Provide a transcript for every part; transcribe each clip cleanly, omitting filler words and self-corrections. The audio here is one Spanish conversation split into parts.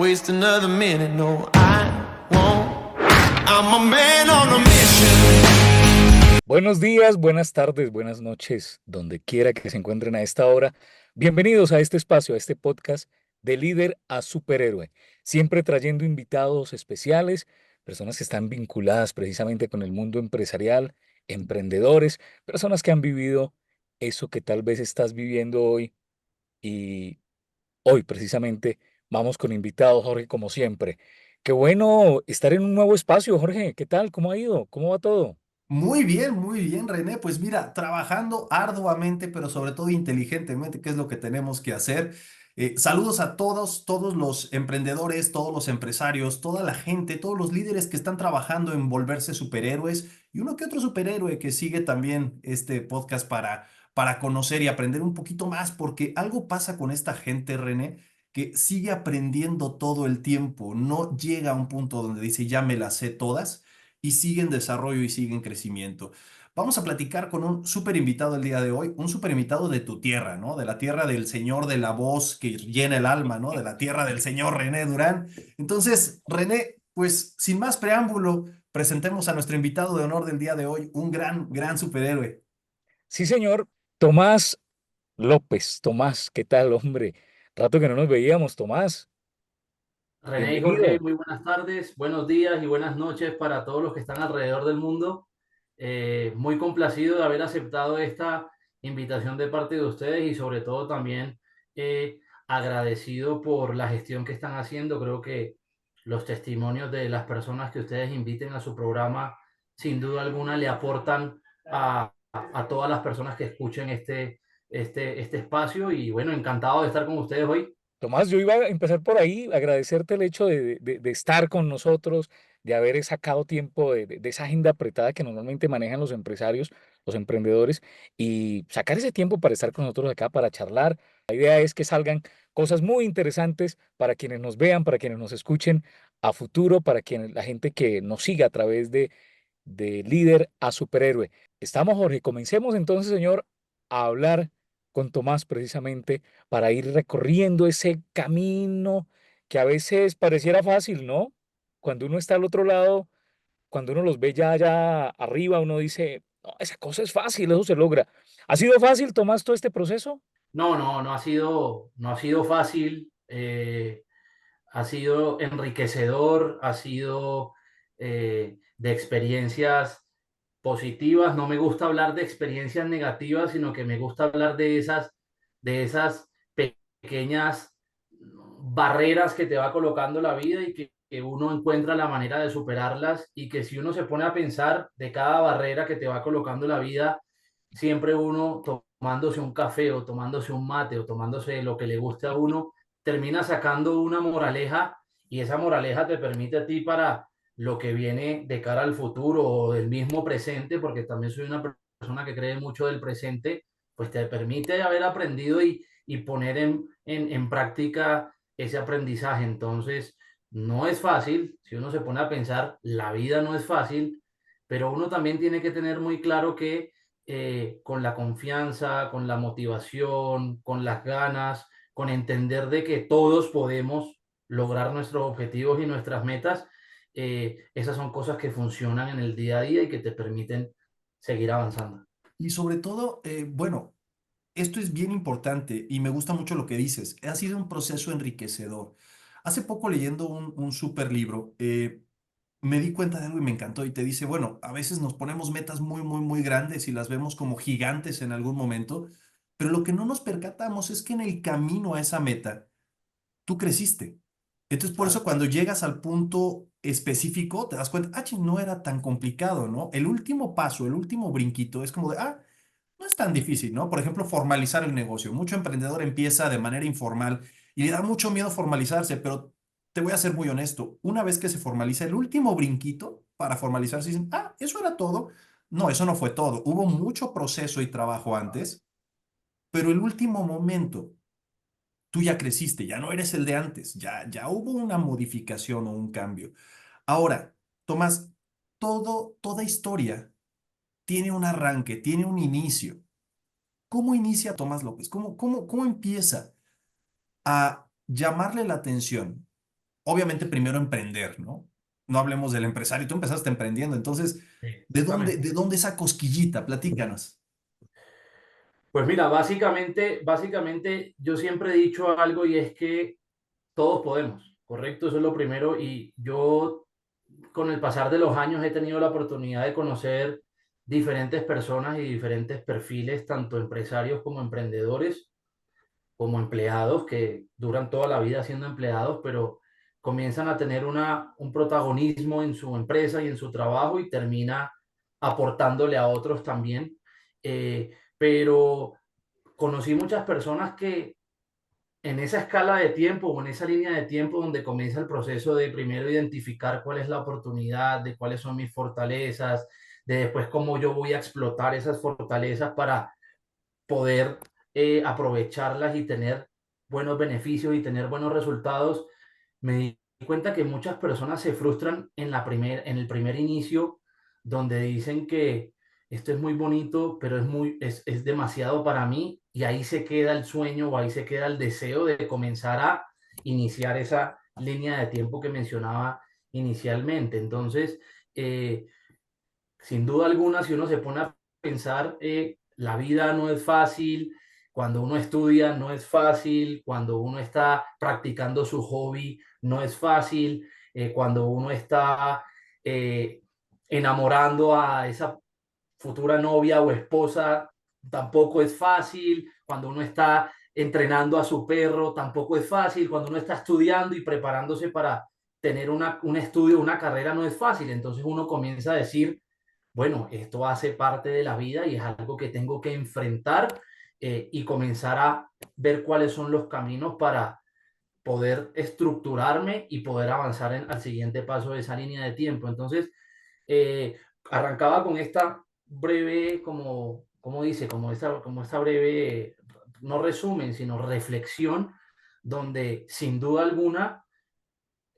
waste another minute, no, I won't. I'm a man on a mission. Buenos días, buenas tardes, buenas noches, donde quiera que se encuentren a esta hora. Bienvenidos a este espacio, a este podcast de líder a superhéroe, siempre trayendo invitados especiales, personas que están vinculadas precisamente con el mundo empresarial, emprendedores, personas que han vivido eso que tal vez estás viviendo hoy y hoy precisamente vamos con invitados, Jorge, como siempre. Qué bueno estar en un nuevo espacio, Jorge. ¿Qué tal? ¿Cómo ha ido? ¿Cómo va todo? Muy bien, René. Pues mira, trabajando arduamente, pero sobre todo inteligentemente, que es lo que tenemos que hacer. Saludos a todos los emprendedores, todos los empresarios, toda la gente, todos los líderes que están trabajando en volverse superhéroes y uno que otro superhéroe que sigue también este podcast para conocer y aprender un poquito más, porque algo pasa con esta gente, René, que sigue aprendiendo todo el tiempo. No llega a un punto donde dice, ya me las sé todas y sigue en desarrollo y sigue en crecimiento. Vamos a platicar con un súper invitado el día de hoy, un súper invitado de tu tierra, ¿no? De la tierra del señor de la voz que llena el alma, ¿no? De la tierra del señor René Durán. Entonces, René, pues sin más preámbulo, presentemos a nuestro invitado de honor del día de hoy, un gran superhéroe. Sí, señor. Tomás López, Tomás, ¿qué tal, hombre? Rato que no nos veíamos, Tomás. René y Jorge, Bienvenido. muy buenas tardes, buenos días y buenas noches para todos los que están alrededor del mundo. Muy complacido de haber aceptado esta invitación de parte de ustedes y sobre todo también agradecido por la gestión que están haciendo. Creo que los testimonios de las personas que ustedes inviten a su programa, sin duda alguna, le aportan a todas las personas que escuchen este espacio y bueno, encantado de estar con ustedes hoy. Tomás, yo iba a empezar por ahí, agradecerte el hecho de estar con nosotros, de haber sacado tiempo de esa agenda apretada que normalmente manejan los empresarios, los emprendedores, y sacar ese tiempo para estar con nosotros acá, para charlar. La idea es que salgan cosas muy interesantes para quienes nos vean, para quienes nos escuchen a futuro, para quienes, la gente que nos siga a través de líder a superhéroe. Estamos, Jorge, comencemos entonces, señor, a hablar con Tomás precisamente para ir recorriendo ese camino que a veces pareciera fácil, ¿no? Cuando uno está al otro lado, cuando uno los ve ya allá arriba, uno dice, no, esa cosa es fácil, eso se logra. ¿Ha sido fácil, Tomás, todo este proceso? No ha sido fácil, ha sido enriquecedor, ha sido de experiencias positivas. No me gusta hablar de experiencias negativas, sino que me gusta hablar de esas pequeñas barreras que te va colocando la vida y que uno encuentra la manera de superarlas y que si uno se pone a pensar de cada barrera que te va colocando la vida, siempre uno tomándose un café o tomándose un mate o tomándose lo que le guste a uno, termina sacando una moraleja y esa moraleja te permite a ti para lo que viene de cara al futuro o del mismo presente, porque también soy una persona que cree mucho del presente, pues te permite haber aprendido y poner en práctica ese aprendizaje. Entonces, no es fácil, si uno se pone a pensar, la vida no es fácil, pero uno también tiene que tener muy claro que con la confianza, con la motivación, con las ganas, con entender de que todos podemos lograr nuestros objetivos y nuestras metas, esas son cosas que funcionan en el día a día y que te permiten seguir avanzando. Y sobre todo, bueno, esto es bien importante y me gusta mucho lo que dices. Ha sido un proceso enriquecedor. Hace poco leyendo un súper libro, me di cuenta de algo y me encantó. Y te dice, bueno, a veces nos ponemos metas muy grandes y las vemos como gigantes en algún momento, pero lo que no nos percatamos es que en el camino a esa meta, tú creciste. Entonces, por eso Claro. cuando llegas al punto específico, te das cuenta, ah, ching, no era tan complicado, ¿no? El último paso, el último brinquito es como de, ah, no es tan difícil, ¿no? Por ejemplo, formalizar el negocio. Mucho emprendedor empieza de manera informal y le da mucho miedo formalizarse, pero te voy a ser muy honesto. Una vez que se formaliza el último brinquito para formalizarse, dicen, ah, eso era todo. No, eso no fue todo. Hubo mucho proceso y trabajo antes, pero el último momento, tú ya creciste, ya no eres el de antes, ya hubo una modificación o un cambio. Ahora, Tomás, toda historia tiene un arranque, tiene un inicio. ¿Cómo inicia Tomás López? ¿Cómo empieza a llamarle la atención obviamente primero emprender, ¿no? No hablemos del empresario, tú empezaste emprendiendo, entonces, Exactamente. de dónde esa cosquillita? Platícanos. Pues mira, básicamente yo siempre he dicho algo y es que todos podemos, ¿correcto? Eso es lo primero. Y yo, con el pasar de los años, he tenido la oportunidad de conocer diferentes personas y diferentes perfiles, tanto empresarios como emprendedores, como empleados, que duran toda la vida siendo empleados, pero comienzan a tener un protagonismo en su empresa y en su trabajo y termina aportándole a otros también. Pero conocí muchas personas que en esa escala de tiempo o en esa línea de tiempo donde comienza el proceso de primero identificar cuál es la oportunidad, de cuáles son mis fortalezas, de después cómo yo voy a explotar esas fortalezas para poder aprovecharlas y tener buenos beneficios y tener buenos resultados, me di cuenta que muchas personas se frustran en el primer inicio, donde dicen que esto es muy bonito, pero es demasiado para mí, y ahí se queda el sueño o ahí se queda el deseo de comenzar a iniciar esa línea de tiempo que mencionaba inicialmente. Entonces, eh, sin duda alguna, si uno se pone a pensar, la vida no es fácil, cuando uno estudia no es fácil, cuando uno está practicando su hobby no es fácil, cuando uno está eh, enamorando a esa futura novia o esposa tampoco es fácil, cuando uno está entrenando a su perro tampoco es fácil, cuando uno está estudiando y preparándose para tener un estudio, una carrera no es fácil, entonces uno comienza a decir, bueno, esto hace parte de la vida y es algo que tengo que enfrentar, y comenzar a ver cuáles son los caminos para poder estructurarme y poder avanzar al siguiente paso de esa línea de tiempo. Entonces, eh, arrancaba con esta breve, como dice, como esta breve, no resumen, sino reflexión, donde sin duda alguna,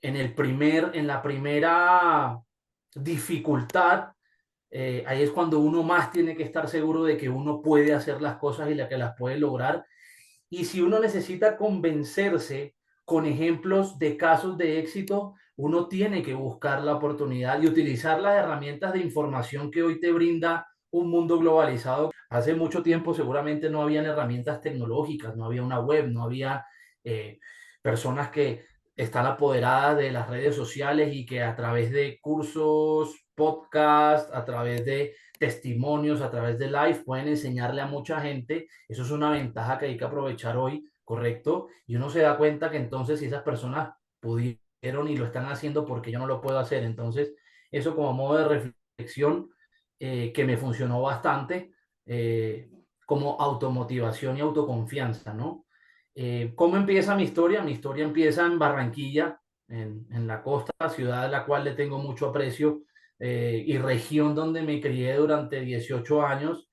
en la primera dificultad, ahí es cuando uno más tiene que estar seguro de que uno puede hacer las cosas y que las puede lograr. Y si uno necesita convencerse con ejemplos de casos de éxito, uno tiene que buscar la oportunidad y utilizar las herramientas de información que hoy te brinda un mundo globalizado. Hace mucho tiempo seguramente no habían herramientas tecnológicas, no había una web, no había personas que están apoderadas de las redes sociales y que a través de cursos, podcasts, a través de testimonios, a través de live, pueden enseñarle a mucha gente. Eso es una ventaja que hay que aprovechar hoy, ¿correcto? Y uno se da cuenta que entonces si esas personas pudieron y lo están haciendo, porque yo no lo puedo hacer. Entonces, eso como modo de reflexión, que me funcionó bastante, como automotivación y autoconfianza, ¿no? ¿Cómo empieza mi historia? Mi historia empieza en Barranquilla, en la costa, ciudad a la cual le tengo mucho aprecio, y región donde me crié durante 18 años.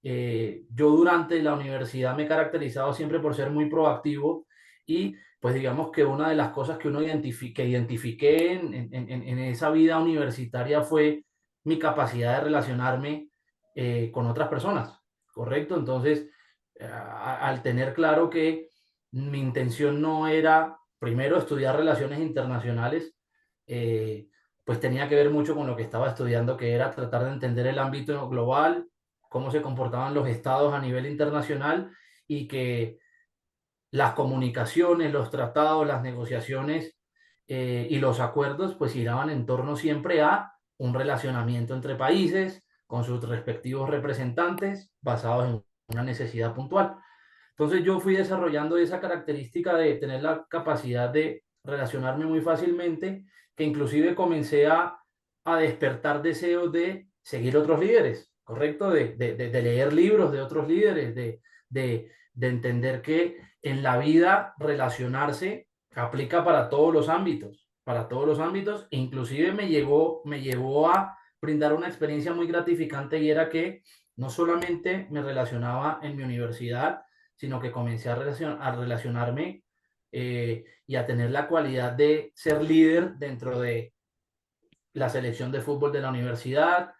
Yo durante la universidad me he caracterizado siempre por ser muy proactivo, y pues digamos que una de las cosas que identifiqué en esa vida universitaria fue mi capacidad de relacionarme con otras personas, ¿correcto? Entonces, al tener claro que mi intención no era primero estudiar relaciones internacionales, eh, pues tenía que ver mucho con lo que estaba estudiando, que era tratar de entender el ámbito global, cómo se comportaban los estados a nivel internacional, y que las comunicaciones, los tratados, las negociaciones, y los acuerdos pues giraban en torno siempre a un relacionamiento entre países con sus respectivos representantes basados en una necesidad puntual. Entonces yo fui desarrollando esa característica de tener la capacidad de relacionarme muy fácilmente, que inclusive comencé a despertar deseos de seguir otros líderes, ¿correcto? De leer libros de otros líderes, de entender que en la vida relacionarse aplica para todos los ámbitos, e inclusive me llevó a brindar una experiencia muy gratificante, y era que no solamente me relacionaba en mi universidad, sino que comencé a relacionarme, y a tener la cualidad de ser líder dentro de la selección de fútbol de la universidad.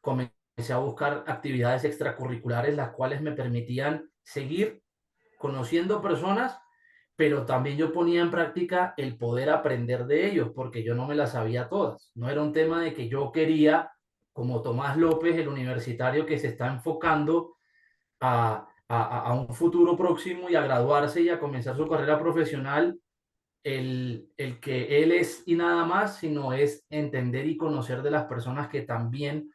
Comencé a buscar actividades extracurriculares, las cuales me permitían seguir conociendo personas, pero también yo ponía en práctica el poder aprender de ellos, porque yo no me las sabía todas. No era un tema de que yo quería, como Tomás López, el universitario que se está enfocando a un futuro próximo y a graduarse y a comenzar su carrera profesional, el que él es y nada más, sino es entender y conocer de las personas que también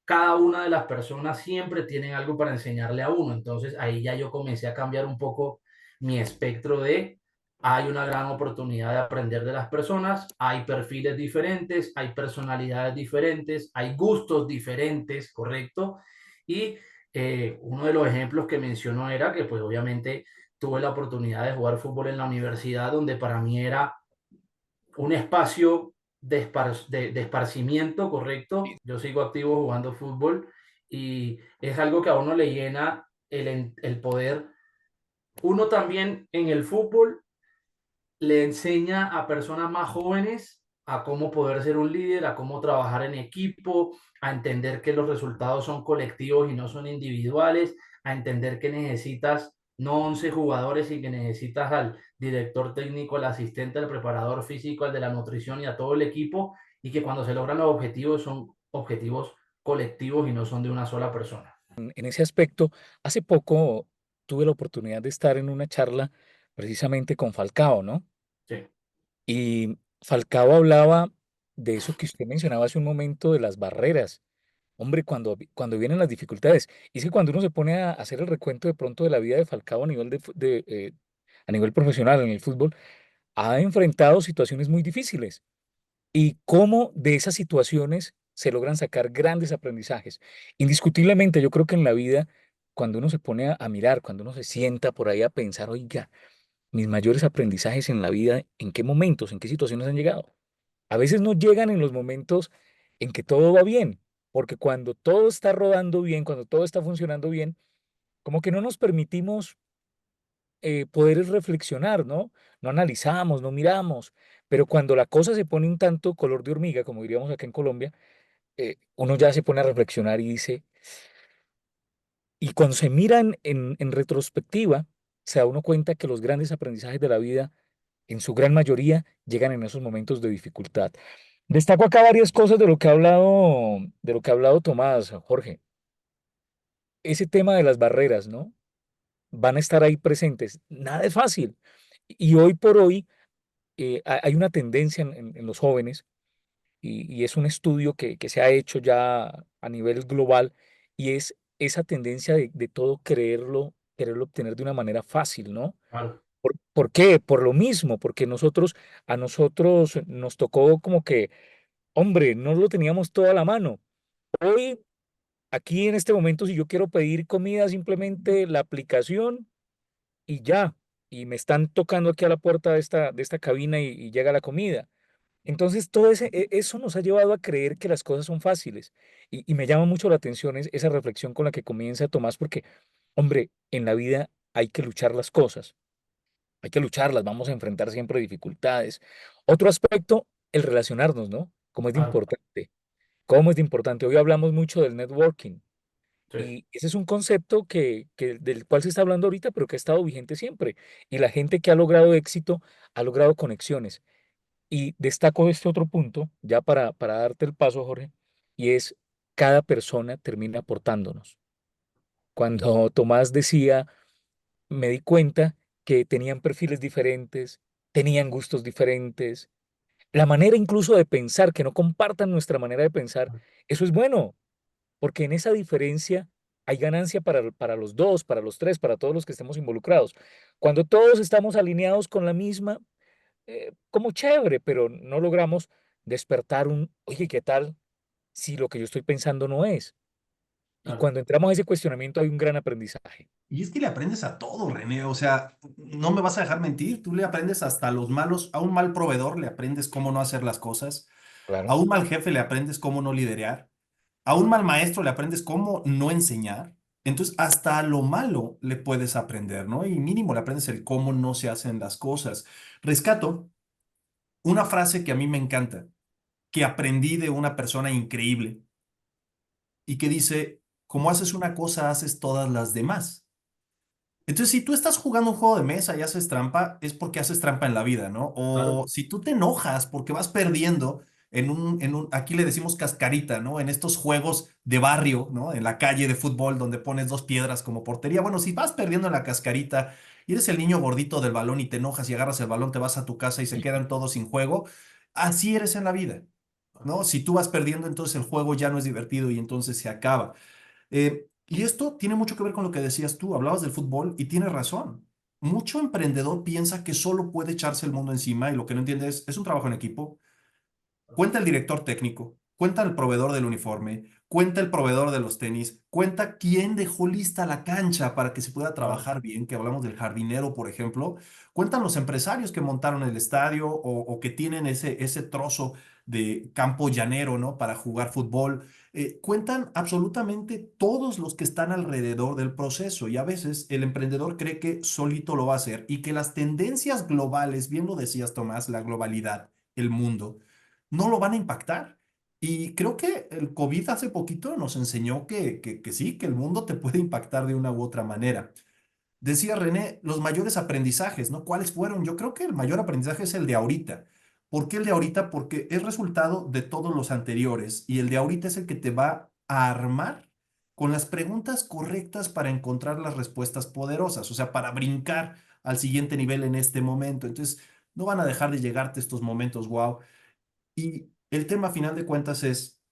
cada una de las personas siempre tienen algo para enseñarle a uno. Entonces ahí ya yo comencé a cambiar un poco mi espectro de, hay una gran oportunidad de aprender de las personas, hay perfiles diferentes, hay personalidades diferentes, hay gustos diferentes, ¿correcto? Y uno de los ejemplos que mencionó era que pues obviamente tuve la oportunidad de jugar fútbol en la universidad, donde para mí era un espacio de esparcimiento, ¿correcto? Yo sigo activo jugando fútbol y es algo que a uno le llena el poder. Uno también en el fútbol le enseña a personas más jóvenes a cómo poder ser un líder, a cómo trabajar en equipo, a entender que los resultados son colectivos y no son individuales, a entender que necesitas no 11 jugadores y que necesitas al director técnico, al asistente, al preparador físico, al de la nutrición y a todo el equipo, y que cuando se logran los objetivos son objetivos colectivos y no son de una sola persona. En ese aspecto, hace poco tuve la oportunidad de estar en una charla precisamente con Falcao, ¿no? Sí, Y Falcao hablaba de eso que usted mencionaba hace un momento, de las barreras. Hombre, cuando vienen las dificultades. Y es que cuando uno se pone a hacer el recuento de pronto de la vida de Falcao a nivel, a nivel profesional en el fútbol, ha enfrentado situaciones muy difíciles. Y cómo de esas situaciones se logran sacar grandes aprendizajes. Indiscutiblemente, yo creo que en la vida, cuando uno se pone a mirar, cuando uno se sienta por ahí a pensar, oiga, mis mayores aprendizajes en la vida, ¿en qué momentos, en qué situaciones han llegado? A veces no llegan en los momentos en que todo va bien, porque cuando todo está rodando bien, cuando todo está funcionando bien, como que no nos permitimos poder reflexionar, ¿no? No analizamos, no miramos, pero cuando la cosa se pone un tanto color de hormiga, como diríamos acá en Colombia, uno ya se pone a reflexionar y dice, y cuando se miran en retrospectiva, se da uno cuenta que los grandes aprendizajes de la vida, en su gran mayoría, llegan en esos momentos de dificultad. Destaco acá varias cosas de lo que ha hablado Tomás, Jorge. Ese tema de las barreras, ¿no? Van a estar ahí presentes. Nada es fácil. Y hoy por hoy hay una tendencia en los jóvenes, y es un estudio que se ha hecho ya a nivel global, y es esa tendencia de todo quererlo obtener de una manera fácil, ¿no? claro, ¿Por qué? Por lo mismo, porque a nosotros nos tocó como que, hombre, no lo teníamos todo a la mano. Hoy, aquí en este momento, si yo quiero pedir comida, simplemente la aplicación y ya, y me están tocando aquí a la puerta de esta cabina y llega la comida. Entonces, eso nos ha llevado a creer que las cosas son fáciles. Y me llama mucho la atención esa reflexión con la que comienza Tomás, porque, hombre, en la vida hay que luchar las cosas, hay que lucharlas, vamos a enfrentar siempre dificultades. Otro aspecto, el relacionarnos, ¿no? Cómo es de claro, importante, cómo es de importante. Hoy hablamos mucho del networking. sí, Y ese es un concepto del cual se está hablando ahorita, pero que ha estado vigente siempre. Y la gente que ha logrado éxito ha logrado conexiones. Y destaco este otro punto, ya para darte el paso, Jorge, y es cada persona termina aportándonos. Cuando Tomás decía, me di cuenta que tenían perfiles diferentes, tenían gustos diferentes, la manera incluso de pensar, que no compartan nuestra manera de pensar, eso es bueno, porque en esa diferencia hay ganancia para los dos, para los tres, para todos los que estemos involucrados. Cuando todos estamos alineados con la misma, como chévere, pero no logramos despertar oye, ¿qué tal si lo que yo estoy pensando no es? Y claro, cuando entramos a ese cuestionamiento hay un gran aprendizaje. Y es que le aprendes a todo, René. O sea, no me vas a dejar mentir. Tú le aprendes hasta a los malos, a un mal proveedor le aprendes cómo no hacer las cosas. A Claro, un mal jefe le aprendes cómo no liderar. A un mal maestro le aprendes cómo no enseñar. Entonces, hasta a lo malo le puedes aprender, ¿no? Y mínimo le aprendes el cómo no se hacen las cosas. Rescato una frase que a mí me encanta, que aprendí de una persona increíble y que dice, como haces una cosa, haces todas las demás. Entonces, si tú estás jugando un juego de mesa y haces trampa, es porque haces trampa en la vida, ¿no? Claro. O si tú te enojas porque vas perdiendo aquí le decimos cascarita, ¿no? En estos juegos de barrio, ¿no? En la calle de fútbol donde pones dos piedras como portería. Bueno, si vas perdiendo en la cascarita y eres el niño gordito del balón y te enojas y agarras el balón, te vas a tu casa y se quedan todos sin juego, así eres en la vida, ¿no? Si tú vas perdiendo, entonces el juego ya no es divertido y entonces se acaba. Y esto tiene mucho que ver con lo que decías tú, hablabas del fútbol y tienes razón. Mucho emprendedor piensa que solo puede echarse el mundo encima y lo que no entiende es un trabajo en equipo. Cuenta el director técnico, cuenta el proveedor del uniforme, cuenta el proveedor de los tenis, cuenta quién dejó lista la cancha para que se pueda Claro. trabajar bien, que hablamos del jardinero, por ejemplo. Cuentan los empresarios que montaron el estadio o que tienen ese trozo de campo llanero, ¿no? Para jugar fútbol. Cuentan absolutamente todos los que están alrededor del proceso y a veces el emprendedor cree que solito lo va a hacer y que las tendencias globales, bien lo decías Tomás, la globalidad, el mundo no lo van a impactar. Y creo que el COVID hace poquito nos enseñó que sí, que el mundo te puede impactar de una u otra manera. Decía René, los mayores aprendizajes, ¿no? ¿Cuáles fueron? Yo creo que el mayor aprendizaje es el de ahorita. ¿Por qué el de ahorita? Porque es resultado de todos los anteriores y el de ahorita es el que te va a armar con las preguntas correctas para encontrar las respuestas poderosas, o sea, para brincar al siguiente nivel en este momento. Entonces, no van a dejar de llegarte estos momentos, wow. Y el tema a final de cuentas es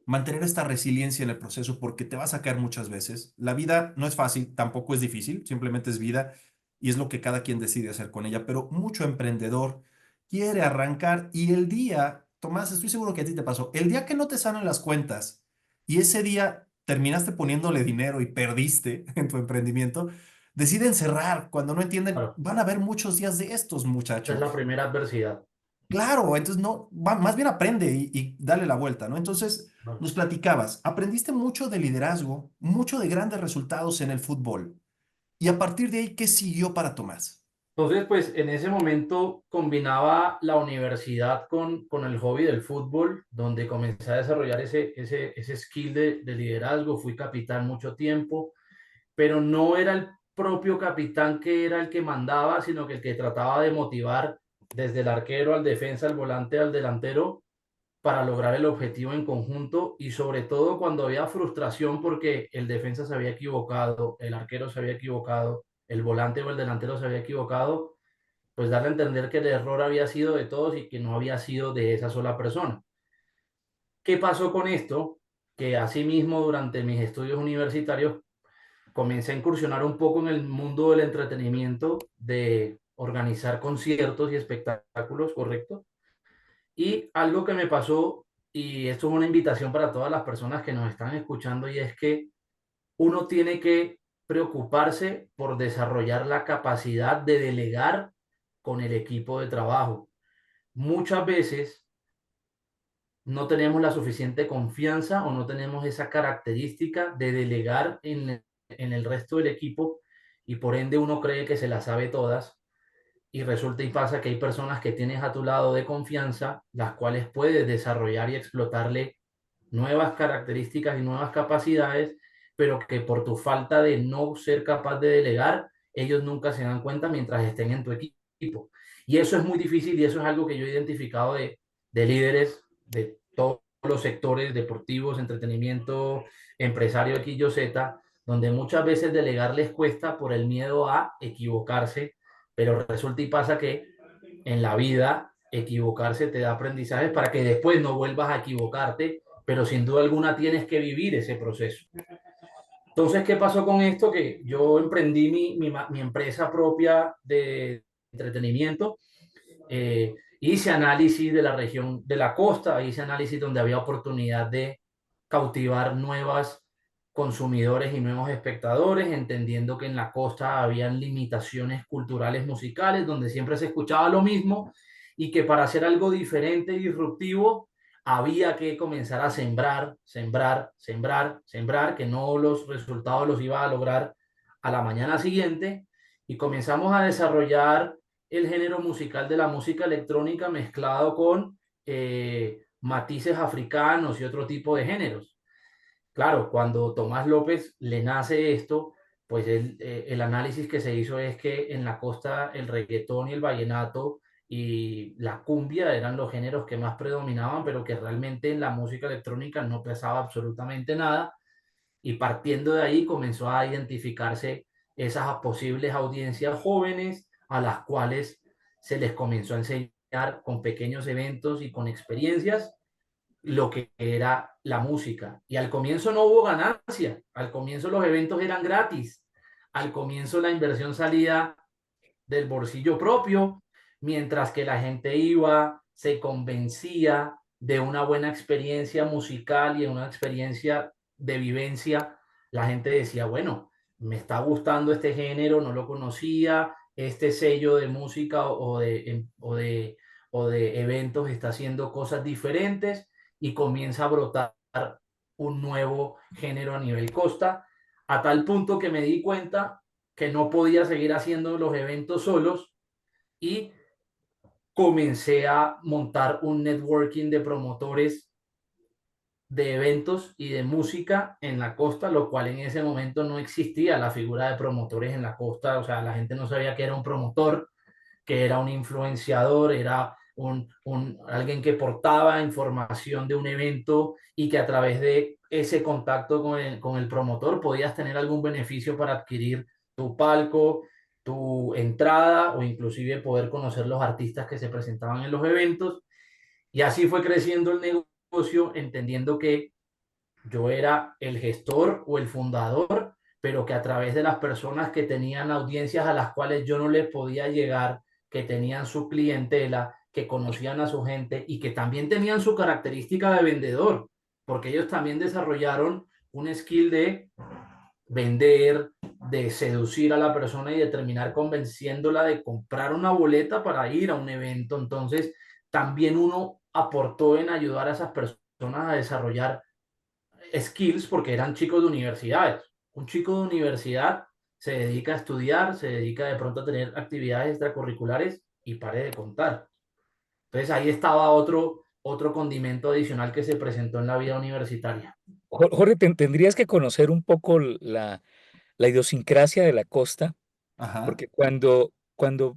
mantener esta resiliencia en el proceso porque te vas a caer muchas veces. La vida no es fácil, tampoco es difícil, simplemente es vida y es lo que cada quien decide hacer con ella. Pero mucho emprendedor quiere arrancar y el día, Tomás, estoy seguro que a ti te pasó, el día que no te salen las cuentas y ese día terminaste poniéndole dinero y perdiste en tu emprendimiento, deciden cerrar cuando no entienden, Claro. van a haber muchos días de estos, Esa es muchacho. la primera adversidad. Claro, entonces no, más bien aprende y dale la vuelta, ¿no? Entonces, Claro. nos platicabas, aprendiste mucho de liderazgo, mucho de grandes resultados en el fútbol. Y a partir de ahí, ¿qué siguió para Tomás? Entonces, pues en ese momento combinaba la universidad con el hobby del fútbol, donde comencé a desarrollar ese skill de liderazgo. Fui capitán mucho tiempo, pero no era el propio capitán que era el que mandaba, sino que el que trataba de motivar desde el arquero al defensa, al volante, al delantero, para lograr el objetivo en conjunto y sobre todo cuando había frustración porque el defensa se había equivocado, el arquero se había equivocado, el volante o el delantero se había equivocado, pues darle a entender que el error había sido de todos y que no había sido de esa sola persona. ¿Qué pasó con esto? Que asimismo durante mis estudios universitarios comencé a incursionar un poco en el mundo del entretenimiento, de organizar conciertos y espectáculos, ¿correcto? Y algo que me pasó, y esto es una invitación para todas las personas que nos están escuchando, y es que uno tiene que preocuparse por desarrollar la capacidad de delegar con el equipo de trabajo. Muchas veces no tenemos la suficiente confianza o no tenemos esa característica de delegar en el resto del equipo y por ende uno cree que se las sabe todas y resulta y pasa que hay personas que tienes a tu lado de confianza, las cuales puedes desarrollar y explotarle nuevas características y nuevas capacidades, pero que por tu falta de no ser capaz de delegar, ellos nunca se dan cuenta mientras estén en tu equipo. Y eso es muy difícil y eso es algo que yo he identificado de líderes de todos los sectores deportivos, entretenimiento, empresario X, Y, Z, donde muchas veces delegar les cuesta por el miedo a equivocarse, pero resulta y pasa que en la vida equivocarse te da aprendizajes para que después no vuelvas a equivocarte, pero sin duda alguna tienes que vivir ese proceso. Entonces, ¿qué pasó con esto? Que yo emprendí mi empresa propia de entretenimiento, hice análisis de la región de la costa, hice análisis donde había oportunidad de cautivar nuevas consumidores y nuevos espectadores, entendiendo que en la costa habían limitaciones culturales musicales, donde siempre se escuchaba lo mismo y que para hacer algo diferente y disruptivo había que comenzar a sembrar, sembrar, sembrar, sembrar, que no los resultados los iba a lograr a la mañana siguiente y comenzamos a desarrollar el género musical de la música electrónica mezclado con matices africanos y otro tipo de géneros. Claro, cuando Tomás López le nace esto, pues el análisis que se hizo es que en la costa el reggaetón y el vallenato y la cumbia eran los géneros que más predominaban, pero que realmente en la música electrónica no pesaba absolutamente nada. Y partiendo de ahí comenzó a identificarse esas posibles audiencias jóvenes a las cuales se les comenzó a enseñar con pequeños eventos y con experiencias lo que era la música. Y al comienzo no hubo ganancia, al comienzo los eventos eran gratis, al comienzo la inversión salía del bolsillo propio, mientras que la gente iba, se convencía de una buena experiencia musical y de una experiencia de vivencia. La gente decía, bueno, me está gustando este género, no lo conocía, este sello de música o de eventos está haciendo cosas diferentes y comienza a brotar un nuevo género a nivel costa, a tal punto que me di cuenta que no podía seguir haciendo los eventos solos y comencé a montar un networking de promotores de eventos y de música en la costa, lo cual en ese momento no existía la figura de promotores en la costa, o sea, la gente no sabía que era un promotor, que era un influenciador, era alguien que portaba información de un evento y que a través de ese contacto con el promotor podías tener algún beneficio para adquirir tu palco, tu entrada o inclusive poder conocer los artistas que se presentaban en los eventos. Y así fue creciendo el negocio, entendiendo que yo era el gestor o el fundador, pero que a través de las personas que tenían audiencias a las cuales yo no les podía llegar, que tenían su clientela, que conocían a su gente y que también tenían su característica de vendedor, porque ellos también desarrollaron un skill de vender, de seducir a la persona y de terminar convenciéndola de comprar una boleta para ir a un evento. Entonces, también uno aportó en ayudar a esas personas a desarrollar skills porque eran chicos de universidades. Un chico de universidad se dedica a estudiar, se dedica de pronto a tener actividades extracurriculares y pare de contar. Entonces ahí estaba otro condimento adicional que se presentó en la vida universitaria. Jorge, tendrías que conocer un poco la idiosincrasia de la costa, Ajá. porque cuando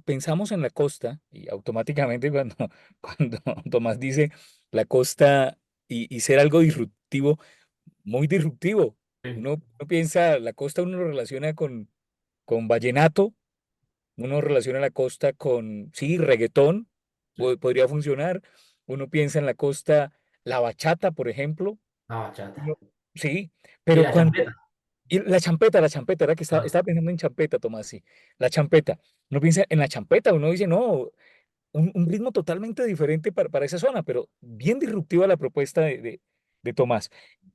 pensamos en la costa, y automáticamente cuando, cuando Tomás dice la costa y ser algo disruptivo, muy disruptivo, Sí. uno piensa, la costa uno lo relaciona con vallenato, uno relaciona la costa con, sí, reggaetón, Sí. podría funcionar, uno piensa en la costa, la bachata, por ejemplo, La bachata. uno- sí, Y pero la champeta. y la champeta, era que Ah, estaba pensando en champeta, Tomás, sí, la champeta. Uno piensa en la champeta, uno dice, no, un ritmo totalmente diferente para esa zona, pero bien disruptiva la propuesta de Tomás.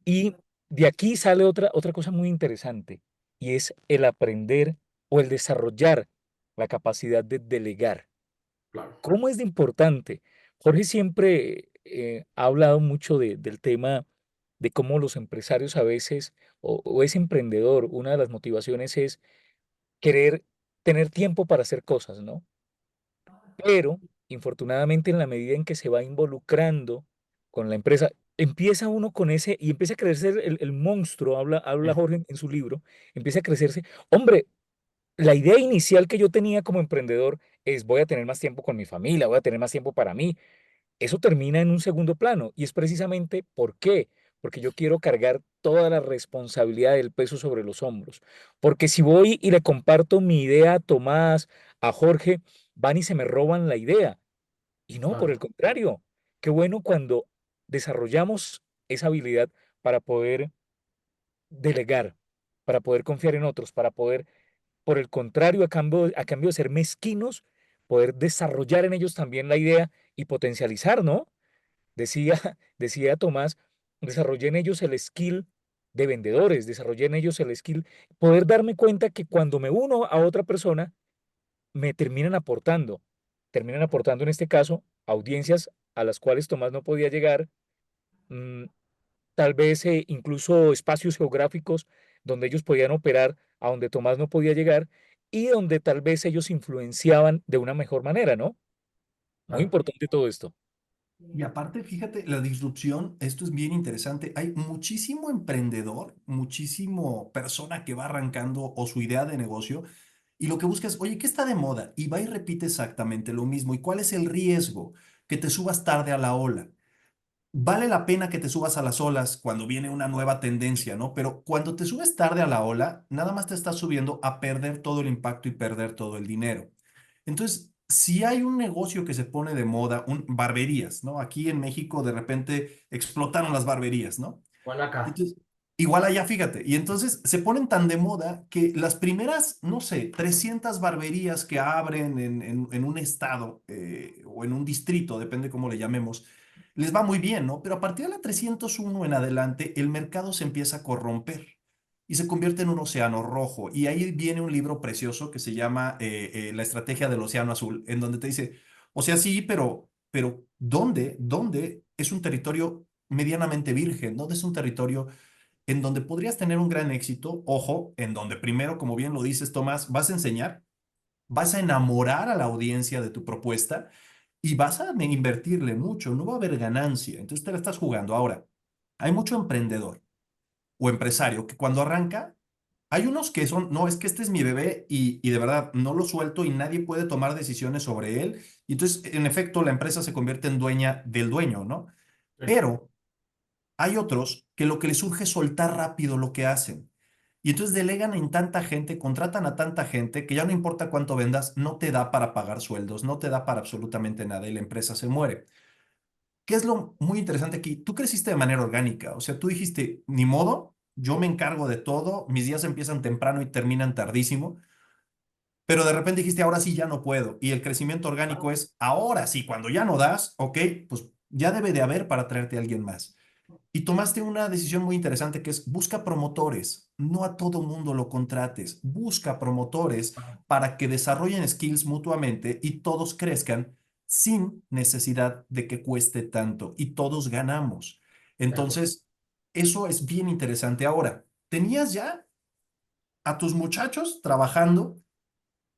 Y de aquí sale otra cosa muy interesante, y es el aprender o el desarrollar la capacidad de delegar. claro, ¿Cómo es de importante? Jorge siempre ha hablado mucho del tema de cómo los empresarios a veces, o ese emprendedor, una de las motivaciones es querer tener tiempo para hacer cosas, ¿no? Pero, infortunadamente, en la medida en que se va involucrando con la empresa, empieza uno con ese, y empieza a crecer el monstruo, habla sí, Jorge en su libro, empieza a crecerse. Hombre, la idea inicial que yo tenía como emprendedor es voy a tener más tiempo con mi familia, voy a tener más tiempo para mí. Eso termina en un segundo plano y es precisamente ¿por qué? Porque yo quiero cargar toda la responsabilidad del peso sobre los hombros. Porque si voy y le comparto mi idea a Tomás, a Jorge, van y se me roban la idea. Y no, por claro, el contrario, qué bueno cuando desarrollamos esa habilidad para poder delegar, para poder confiar en otros, para poder, por el contrario, a cambio de ser mezquinos, poder desarrollar en ellos también la idea y potencializar, ¿no? Decía, decía Tomás, desarrollé en ellos el skill de vendedores, desarrollé en ellos el skill, poder darme cuenta que cuando me uno a otra persona, me terminan aportando en este caso audiencias a las cuales Tomás no podía llegar, mm, tal vez incluso espacios geográficos donde ellos podían operar, a donde Tomás no podía llegar y donde tal vez ellos influenciaban de una mejor manera, ¿no? Muy claro. importante todo esto. Y aparte, fíjate, la disrupción, esto es bien interesante. Hay muchísimo emprendedor, muchísimo persona que va arrancando o su idea de negocio y lo que busca es, oye, ¿qué está de moda? Y va y repite exactamente lo mismo. ¿Y cuál es el riesgo? Que te subas tarde a la ola. Vale la pena que te subas a las olas cuando viene una nueva tendencia, ¿no? Pero cuando te subes tarde a la ola, nada más te estás subiendo a perder todo el impacto y perder todo el dinero. Entonces, si hay un negocio que se pone de moda, barberías, ¿no? Aquí en México de repente explotaron las barberías, ¿no? Igual acá. Entonces, igual allá, fíjate. Y entonces se ponen tan de moda que las primeras, no sé, 300 barberías que abren en un estado o en un distrito, depende cómo le llamemos, les va muy bien, ¿no? Pero a partir de la 301 en adelante, el mercado se empieza a corromper y se convierte en un océano rojo. Y ahí viene un libro precioso que se llama La estrategia del océano azul, en donde te dice, o sea, sí, pero ¿dónde? ¿Dónde es un territorio medianamente virgen? ¿Dónde es un territorio en donde podrías tener un gran éxito? Ojo, en donde primero, como bien lo dices, Tomás, vas a enseñar, vas a enamorar a la audiencia de tu propuesta y vas a invertirle mucho, no va a haber ganancia. Entonces te la estás jugando. Ahora, hay mucho emprendedor o empresario que cuando arranca, hay unos que son, no, es que este es mi bebé y de verdad no lo suelto y nadie puede tomar decisiones sobre él. Y entonces, en efecto, la empresa se convierte en dueña del dueño, ¿no? Sí, Pero hay otros que lo que les surge es soltar rápido lo que hacen. Y entonces delegan en tanta gente, contratan a tanta gente que ya no importa cuánto vendas, no te da para pagar sueldos, no te da para absolutamente nada y la empresa se muere. ¿Qué es lo muy interesante aquí? Tú creciste de manera orgánica, o sea, tú dijiste, ni modo, yo me encargo de todo, mis días empiezan temprano y terminan tardísimo, pero de repente dijiste, ahora sí ya no puedo. Y el crecimiento orgánico es, ahora sí, cuando ya no das, ok, pues ya debe de haber para traerte a alguien más. Y tomaste una decisión muy interesante que es busca promotores, no a todo mundo lo contrates, busca promotores para que desarrollen skills mutuamente y todos crezcan sin necesidad de que cueste tanto y todos ganamos. de acuerdo. Entonces, eso es bien interesante. Ahora, tenías ya a tus muchachos trabajando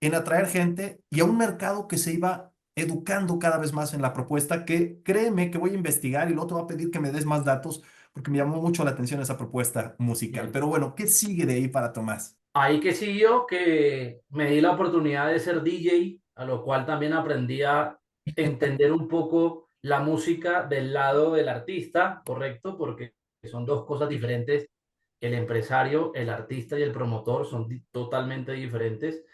en atraer gente y a un mercado que se iba educando cada vez más en la propuesta, que créeme que voy a investigar y luego te voy a pedir que me des más datos porque me llamó mucho la atención esa propuesta musical. Bien. Pero bueno, ¿qué sigue de ahí para Tomás? Ahí que siguió que me di la oportunidad de ser DJ, a lo cual también aprendí a entender un poco la música del lado del artista, ¿correcto? Porque son dos cosas diferentes. El empresario, el artista y el promotor son totalmente diferentes,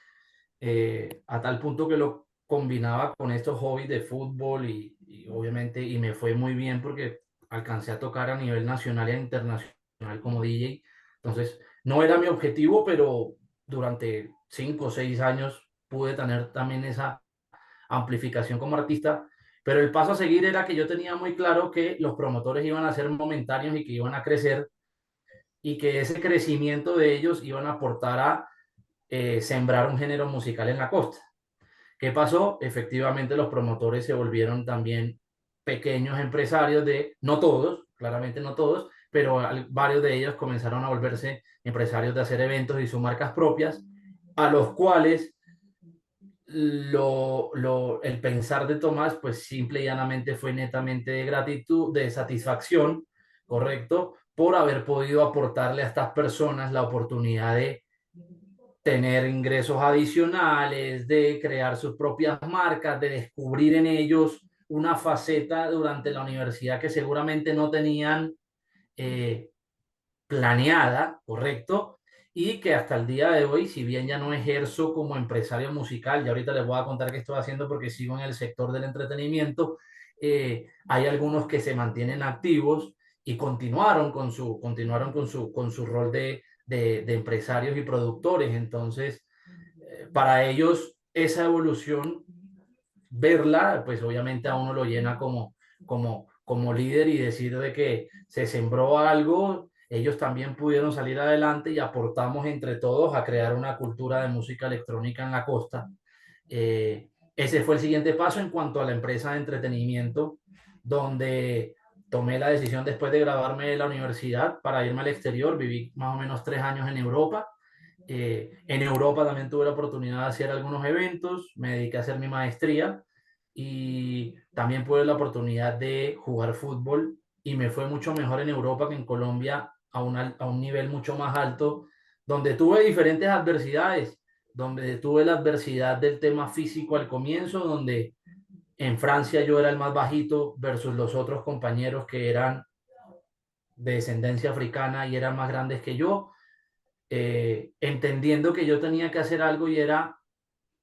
a tal punto que lo combinaba con estos hobbies de fútbol y obviamente y me fue muy bien porque alcancé a tocar a nivel nacional e internacional como DJ. Entonces, no era mi objetivo, pero durante 5 o 6 años pude tener también esa amplificación como artista. Pero el paso a seguir era que yo tenía muy claro que los promotores iban a ser momentáneos y que iban a crecer y que ese crecimiento de ellos iban a aportar a sembrar un género musical en la costa. ¿Qué pasó? Efectivamente, los promotores se volvieron también pequeños empresarios de, no todos, claramente no todos, pero varios de ellos comenzaron a volverse empresarios de hacer eventos y sus marcas propias, a los cuales el pensar de Tomás, pues simple y llanamente fue netamente de gratitud, de satisfacción, ¿correcto? Por haber podido aportarle a estas personas la oportunidad de tener ingresos adicionales, de crear sus propias marcas, de descubrir en ellos una faceta durante la universidad que seguramente no tenían eh, planeada, ¿correcto? Y que hasta el día de hoy, si bien ya no ejerzo como empresario musical, ya ahorita les voy a contar qué estoy haciendo porque sigo en el sector del entretenimiento, hay algunos que se mantienen activos y continuaron con su rol de empresarios y productores. Entonces, para ellos, esa evolución, verla, pues obviamente a uno lo llena como líder y decir de que se sembró algo, ellos también pudieron salir adelante y aportamos entre todos a crear una cultura de música electrónica en la costa. Ese fue el siguiente paso en cuanto a la empresa de entretenimiento, donde tomé la decisión después de graduarme de la universidad para irme al exterior. Viví más o menos 3 años en Europa. En Europa también tuve la oportunidad de hacer algunos eventos, me dediqué a hacer mi maestría y también tuve la oportunidad de jugar fútbol y me fue mucho mejor en Europa que en Colombia a un nivel mucho más alto, donde tuve diferentes adversidades, donde tuve la adversidad del tema físico al comienzo, donde en Francia yo era el más bajito versus los otros compañeros que eran de descendencia africana y eran más grandes que yo, entendiendo que yo tenía que hacer algo y era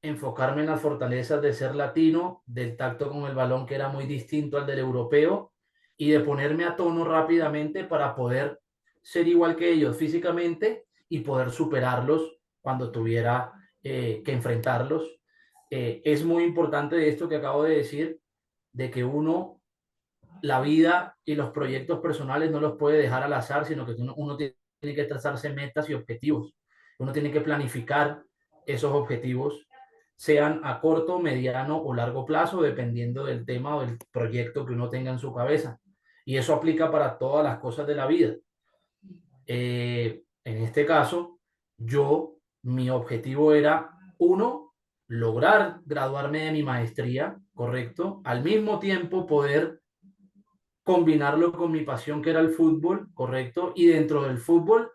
enfocarme en las fortalezas de ser latino, del tacto con el balón que era muy distinto al del europeo y de ponerme a tono rápidamente para poder ser igual que ellos físicamente y poder superarlos cuando tuviera que enfrentarlos. Es muy importante esto que acabo de decir, de que uno, la vida y los proyectos personales no los puede dejar al azar, sino que uno tiene que trazarse metas y objetivos. Uno tiene que planificar esos objetivos, sean a corto, mediano o largo plazo, dependiendo del tema o del proyecto que uno tenga en su cabeza. Y eso aplica para todas las cosas de la vida. En este caso, mi objetivo era, uno, lograr graduarme de mi maestría, ¿correcto? Al mismo tiempo poder combinarlo con mi pasión que era el fútbol, ¿correcto? Y dentro del fútbol,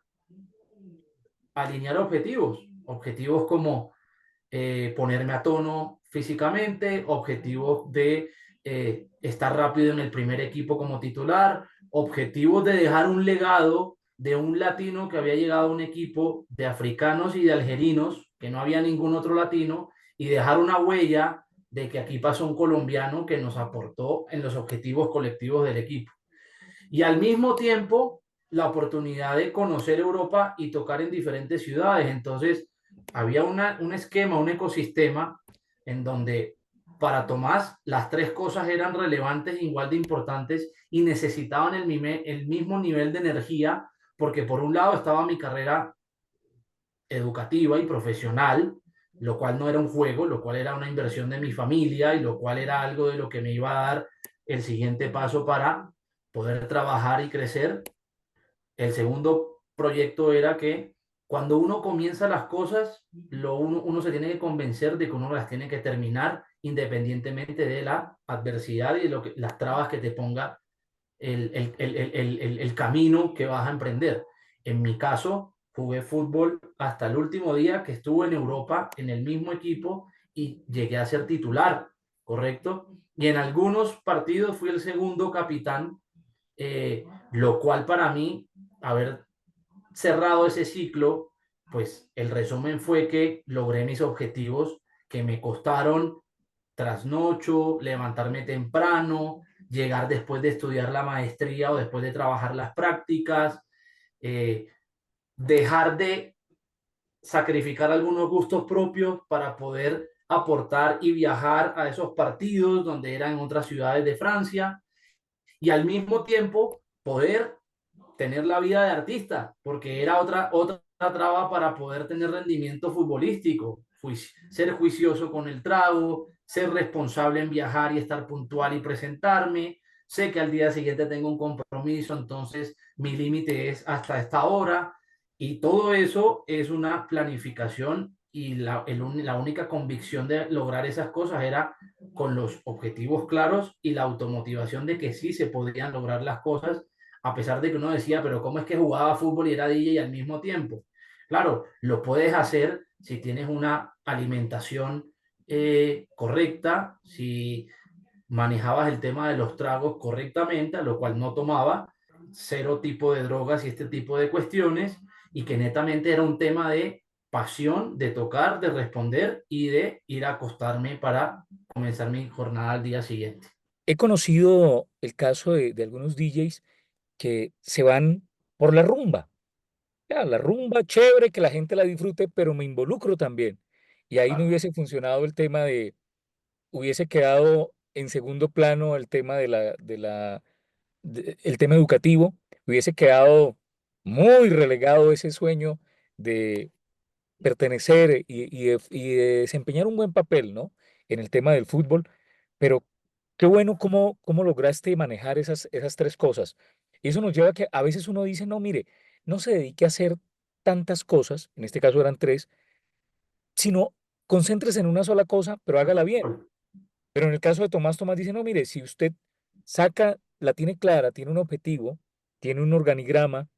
alinear objetivos como ponerme a tono físicamente, objetivos de estar rápido en el primer equipo como titular, objetivos de dejar un legado de un latino que había llegado a un equipo de africanos y de algerinos, que no había ningún otro latino, y dejar una huella de que aquí pasó un colombiano que nos aportó en los objetivos colectivos del equipo. Y al mismo tiempo, la oportunidad de conocer Europa y tocar en diferentes ciudades. Entonces, había un esquema, un ecosistema en donde para Tomás las tres cosas eran relevantes, igual de importantes y necesitaban el mismo nivel de energía, porque por un lado estaba mi carrera educativa y profesional, lo cual no era un juego, lo cual era una inversión de mi familia y lo cual era algo de lo que me iba a dar el siguiente paso para poder trabajar y crecer. El segundo proyecto era que cuando uno comienza las cosas, uno se tiene que convencer de que uno las tiene que terminar independientemente de la adversidad y de las trabas que te ponga el camino que vas a emprender. En mi caso, jugué fútbol hasta el último día que estuve en Europa en el mismo equipo y llegué a ser titular, ¿correcto? Y en algunos partidos fui el segundo capitán, lo cual para mí, haber cerrado ese ciclo, pues el resumen fue que logré mis objetivos que me costaron trasnocho, levantarme temprano, llegar después de estudiar la maestría o después de trabajar las prácticas, eh, dejar de sacrificar algunos gustos propios para poder aportar y viajar a esos partidos donde eran en otras ciudades de Francia y al mismo tiempo poder tener la vida de artista, porque era otra traba para poder tener rendimiento futbolístico, ser juicioso con el trago, ser responsable en viajar y estar puntual y presentarme. Sé que al día siguiente tengo un compromiso, entonces mi límite es hasta esta hora y todo eso es una planificación y la única convicción de lograr esas cosas era con los objetivos claros y la automotivación de que sí se podían lograr las cosas a pesar de que uno decía, pero ¿cómo es que jugaba fútbol y era DJ al mismo tiempo? Claro, lo puedes hacer si tienes una alimentación correcta, si manejabas el tema de los tragos correctamente, a lo cual no tomaba, cero tipo de drogas y este tipo de cuestiones, y que netamente era un tema de pasión, de tocar, de responder y de ir a acostarme para comenzar mi jornada al día siguiente. He conocido el caso de algunos DJs que se van por la rumba. Ya, la rumba, chévere, que la gente la disfrute, pero me involucro también. Y ahí no hubiese funcionado el tema hubiese quedado en segundo plano el tema el tema educativo, hubiese quedado muy relegado ese sueño de pertenecer y de desempeñar un buen papel, ¿no? En el tema del fútbol, pero qué bueno cómo lograste manejar esas tres cosas. Y eso nos lleva a que a veces uno dice, no, mire, no se dedique a hacer tantas cosas, en este caso eran tres, sino concéntrese en una sola cosa, pero hágala bien. Pero en el caso de Tomás, Tomás dice, no, mire, si usted saca, la tiene clara, tiene un objetivo, tiene un organigrama,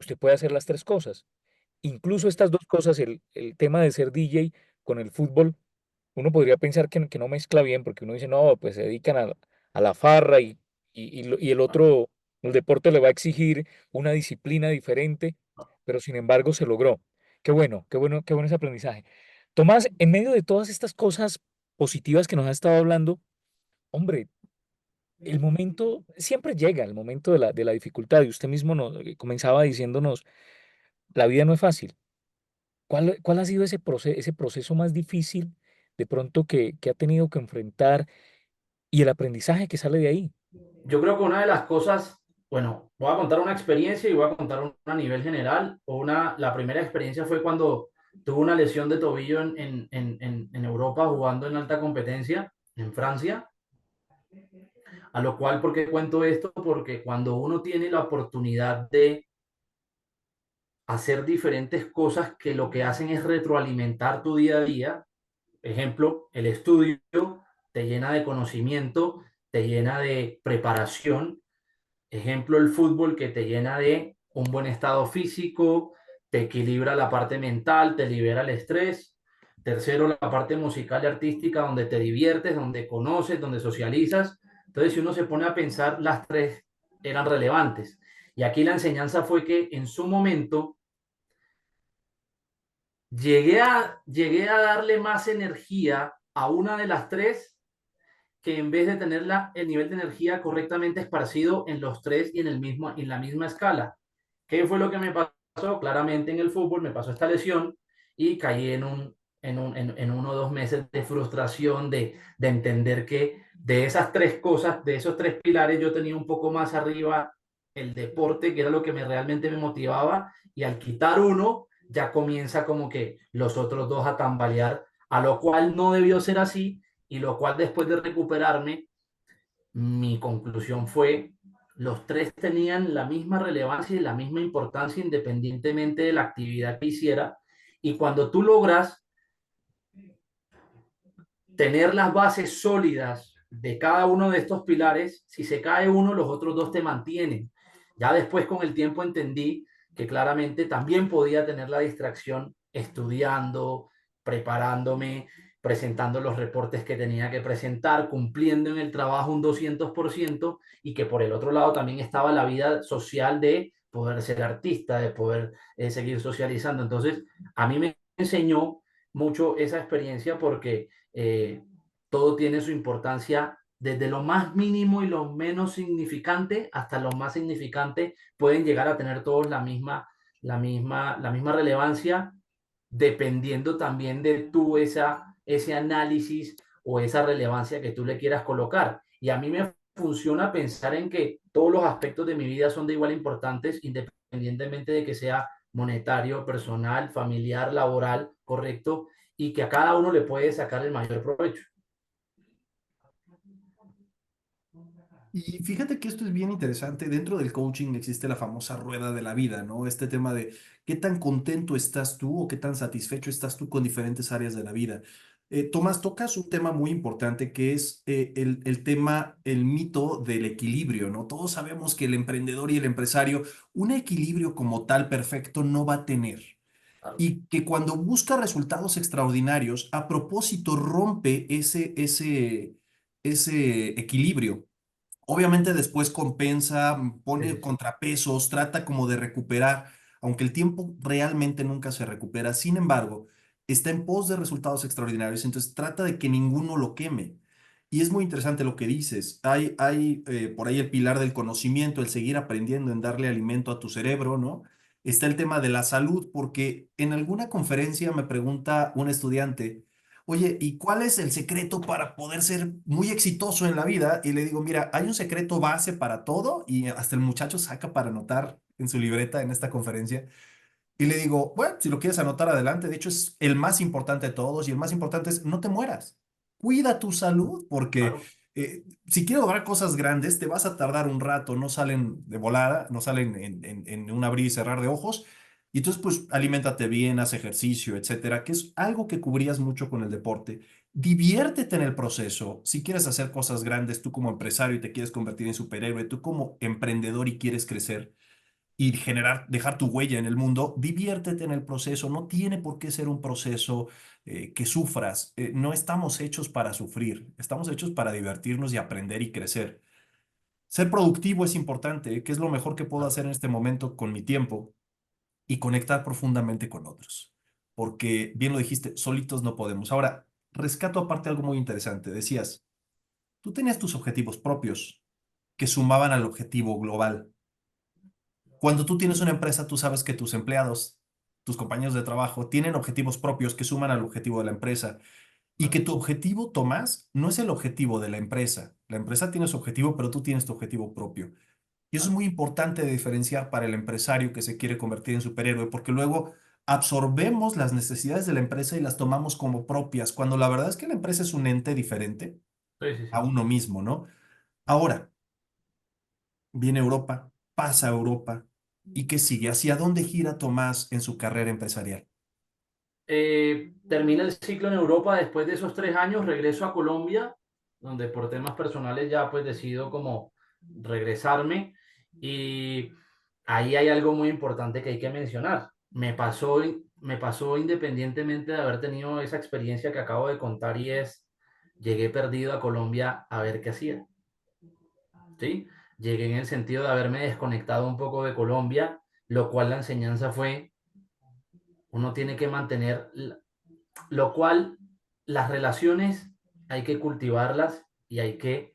usted puede hacer las tres cosas. Incluso estas dos cosas, el tema de ser DJ con el fútbol, uno podría pensar que no mezcla bien, porque uno dice, no, pues se dedican a la farra y el otro, el deporte le va a exigir una disciplina diferente, pero sin embargo se logró. Qué bueno, qué bueno, qué bueno ese aprendizaje. Tomás, en medio de todas estas cosas positivas que nos ha estado hablando, hombre, el momento siempre llega, el momento de la dificultad, y usted mismo comenzaba diciéndonos, la vida no es fácil. ¿Cuál ha sido ese proceso más difícil de pronto que ha tenido que enfrentar y el aprendizaje que sale de ahí? Yo creo que una de las cosas, bueno, voy a contar una experiencia y voy a contar una a nivel general. La primera experiencia fue cuando tuve una lesión de tobillo en Europa jugando en alta competencia en Francia. A lo cual, ¿por qué cuento esto? Porque cuando uno tiene la oportunidad de hacer diferentes cosas que lo que hacen es retroalimentar tu día a día, ejemplo, el estudio te llena de conocimiento, te llena de preparación. Ejemplo, el fútbol que te llena de un buen estado físico, te equilibra la parte mental, te libera el estrés. Tercero, la parte musical y artística, donde te diviertes, donde conoces, donde socializas. Entonces, si uno se pone a pensar, las tres eran relevantes. Y aquí la enseñanza fue que en su momento llegué a darle más energía a una de las tres que en vez de tener el nivel de energía correctamente esparcido en los tres y en la misma escala. ¿Qué fue lo que me pasó? Claramente en el fútbol me pasó esta lesión y caí en 1 o 2 meses de frustración, de entender que de esas tres cosas, de esos tres pilares, yo tenía un poco más arriba el deporte, que era lo que realmente me motivaba, y al quitar uno, ya comienza como que los otros dos a tambalear, a lo cual no debió ser así, y lo cual después de recuperarme, mi conclusión fue, los tres tenían la misma relevancia y la misma importancia independientemente de la actividad que hiciera, y cuando tú logras tener las bases sólidas de cada uno de estos pilares, si se cae uno, los otros dos te mantienen. Ya después con el tiempo entendí que claramente también podía tener la distracción estudiando, preparándome, presentando los reportes que tenía que presentar, cumpliendo en el trabajo un 200%, y que por el otro lado también estaba la vida social de poder ser artista, de poder seguir socializando. Entonces, a mí me enseñó mucho esa experiencia porque todo tiene su importancia, desde lo más mínimo y lo menos significante hasta lo más significante, pueden llegar a tener todos la misma relevancia, dependiendo también de tú ese análisis o esa relevancia que tú le quieras colocar. Y a mí me funciona pensar en que todos los aspectos de mi vida son de igual importantes, independientemente de que sea monetario, personal, familiar, laboral, correcto, y que a cada uno le puede sacar el mayor provecho. Y fíjate que esto es bien interesante. Dentro del coaching existe la famosa rueda de la vida, ¿no? Este tema de qué tan contento estás tú o qué tan satisfecho estás tú con diferentes áreas de la vida. Tomás, tocas un tema muy importante que es el tema, el mito del equilibrio, ¿no? Todos sabemos que el emprendedor y el empresario un equilibrio como tal perfecto no va a tener. Y que cuando busca resultados extraordinarios, a propósito rompe ese equilibrio. Obviamente después compensa, Sí, pone sí, sí. contrapesos, trata como de recuperar, aunque el tiempo realmente nunca se recupera. Sin embargo, está en pos de resultados extraordinarios, entonces trata de que ninguno lo queme. Y es muy interesante lo que dices. Hay por ahí el pilar del conocimiento, el seguir aprendiendo, en darle alimento a tu cerebro, ¿no? Está el tema de la salud, porque en alguna conferencia me pregunta un estudiante, oye, ¿y cuál es el secreto para poder ser muy exitoso en la vida? Y le digo, mira, hay un secreto base para todo y hasta el muchacho saca para anotar en su libreta en esta conferencia. Y le digo, bueno, si lo quieres anotar adelante, de hecho es el más importante de todos y el más importante es no te mueras. Cuida tu salud porque Claro. si quieres lograr cosas grandes te vas a tardar un rato, no salen de volada, no salen en un abrir y cerrar de ojos. Y entonces pues aliméntate bien, haz ejercicio, etcétera, que es algo que cubrías mucho con el deporte. Diviértete en el proceso. Si quieres hacer cosas grandes, tú como empresario y te quieres convertir en superhéroe, tú como emprendedor y quieres crecer y generar, dejar tu huella en el mundo, diviértete en el proceso. No tiene por qué ser un proceso que sufras. No estamos hechos para sufrir, estamos hechos para divertirnos y aprender y crecer. Ser productivo es importante, ¿eh? ¿Qué es lo mejor que puedo hacer en este momento con mi tiempo? Y conectar profundamente con otros. Porque, bien lo dijiste, solitos no podemos. Ahora, rescato aparte algo muy interesante. Decías, tú tenías tus objetivos propios que sumaban al objetivo global. Cuando tú tienes una empresa, tú sabes que tus empleados, tus compañeros de trabajo, tienen objetivos propios que suman al objetivo de la empresa y que tu objetivo, Tomás, no es el objetivo de la empresa. La empresa tiene su objetivo, pero tú tienes tu objetivo propio. Y eso es muy importante de diferenciar para el empresario que se quiere convertir en superhéroe, porque luego absorbemos las necesidades de la empresa y las tomamos como propias, cuando la verdad es que la empresa es un ente diferente Sí, sí, a sí. uno mismo, ¿no? Ahora, viene Europa, pasa a Europa, ¿y qué sigue? ¿Hacia dónde gira Tomás en su carrera empresarial? Termina el ciclo en Europa. Después de esos 3 años regreso a Colombia, donde por temas personales ya pues decido como regresarme, y ahí hay algo muy importante que hay que mencionar. Me pasó independientemente de haber tenido esa experiencia que acabo de contar, y es, llegué perdido a Colombia a ver qué hacía, ¿sí? Llegué en el sentido de haberme desconectado un poco de Colombia, lo cual la enseñanza fue, uno tiene que mantener, lo cual las relaciones hay que cultivarlas y hay que,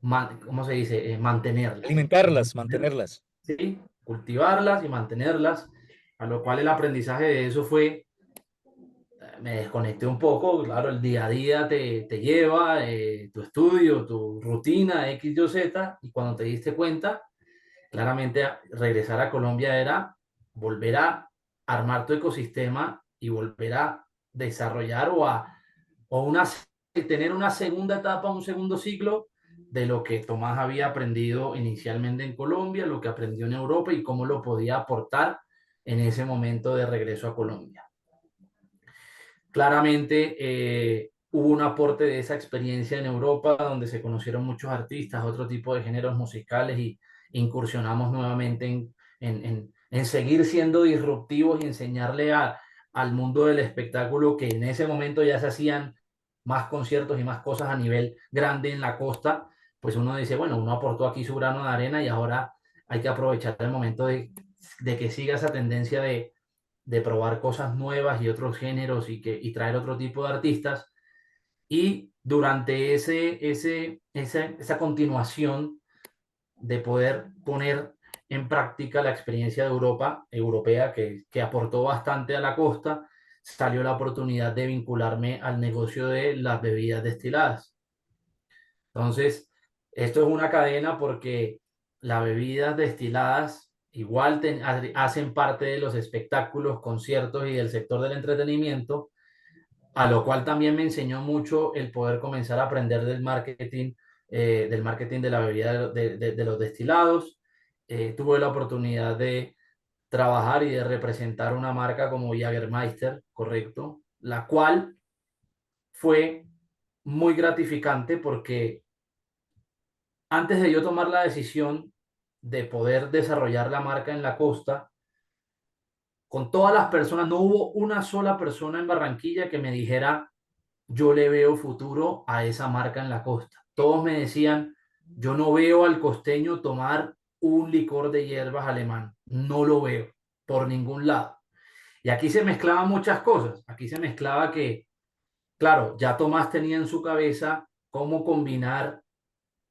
¿cómo se dice? Mantenerlas. Alimentarlas, mantenerlas. ¿Sí? Cultivarlas y mantenerlas, a lo cual el aprendizaje de eso fue, me desconecté un poco. Claro, el día a día te lleva, tu estudio, tu rutina, X, Y, Z, y cuando te diste cuenta, claramente regresar a Colombia era volver a armar tu ecosistema y volver a desarrollar o tener una segunda etapa, un segundo ciclo de lo que Tomás había aprendido inicialmente en Colombia, lo que aprendió en Europa y cómo lo podía aportar en ese momento de regreso a Colombia. Claramente hubo un aporte de esa experiencia en Europa, donde se conocieron muchos artistas, otro tipo de géneros musicales, y incursionamos nuevamente en seguir siendo disruptivos y enseñarle al mundo del espectáculo, que en ese momento ya se hacían más conciertos y más cosas a nivel grande en la costa. Pues uno dice, bueno, uno aportó aquí su grano de arena y ahora hay que aprovechar el momento de que siga esa tendencia de probar cosas nuevas y otros géneros, y traer otro tipo de artistas. Y durante esa continuación de poder poner en práctica la experiencia de europea, que aportó bastante a la costa, salió la oportunidad de vincularme al negocio de las bebidas destiladas. Entonces, esto es una cadena, porque las bebidas destiladas igual hacen parte de los espectáculos, conciertos y del sector del entretenimiento, a lo cual también me enseñó mucho el poder comenzar a aprender del marketing de la bebida de los destilados. Tuve la oportunidad de trabajar y de representar una marca como Jägermeister, correcto, la cual fue muy gratificante, porque antes de yo tomar la decisión de poder desarrollar la marca en la costa, con todas las personas, no hubo una sola persona en Barranquilla que me dijera, yo le veo futuro a esa marca en la costa. Todos me decían, yo no veo al costeño tomar un licor de hierbas alemán, no lo veo por ningún lado. Y aquí se mezclaban muchas cosas. Aquí se mezclaba que, claro, ya Tomás tenía en su cabeza cómo combinar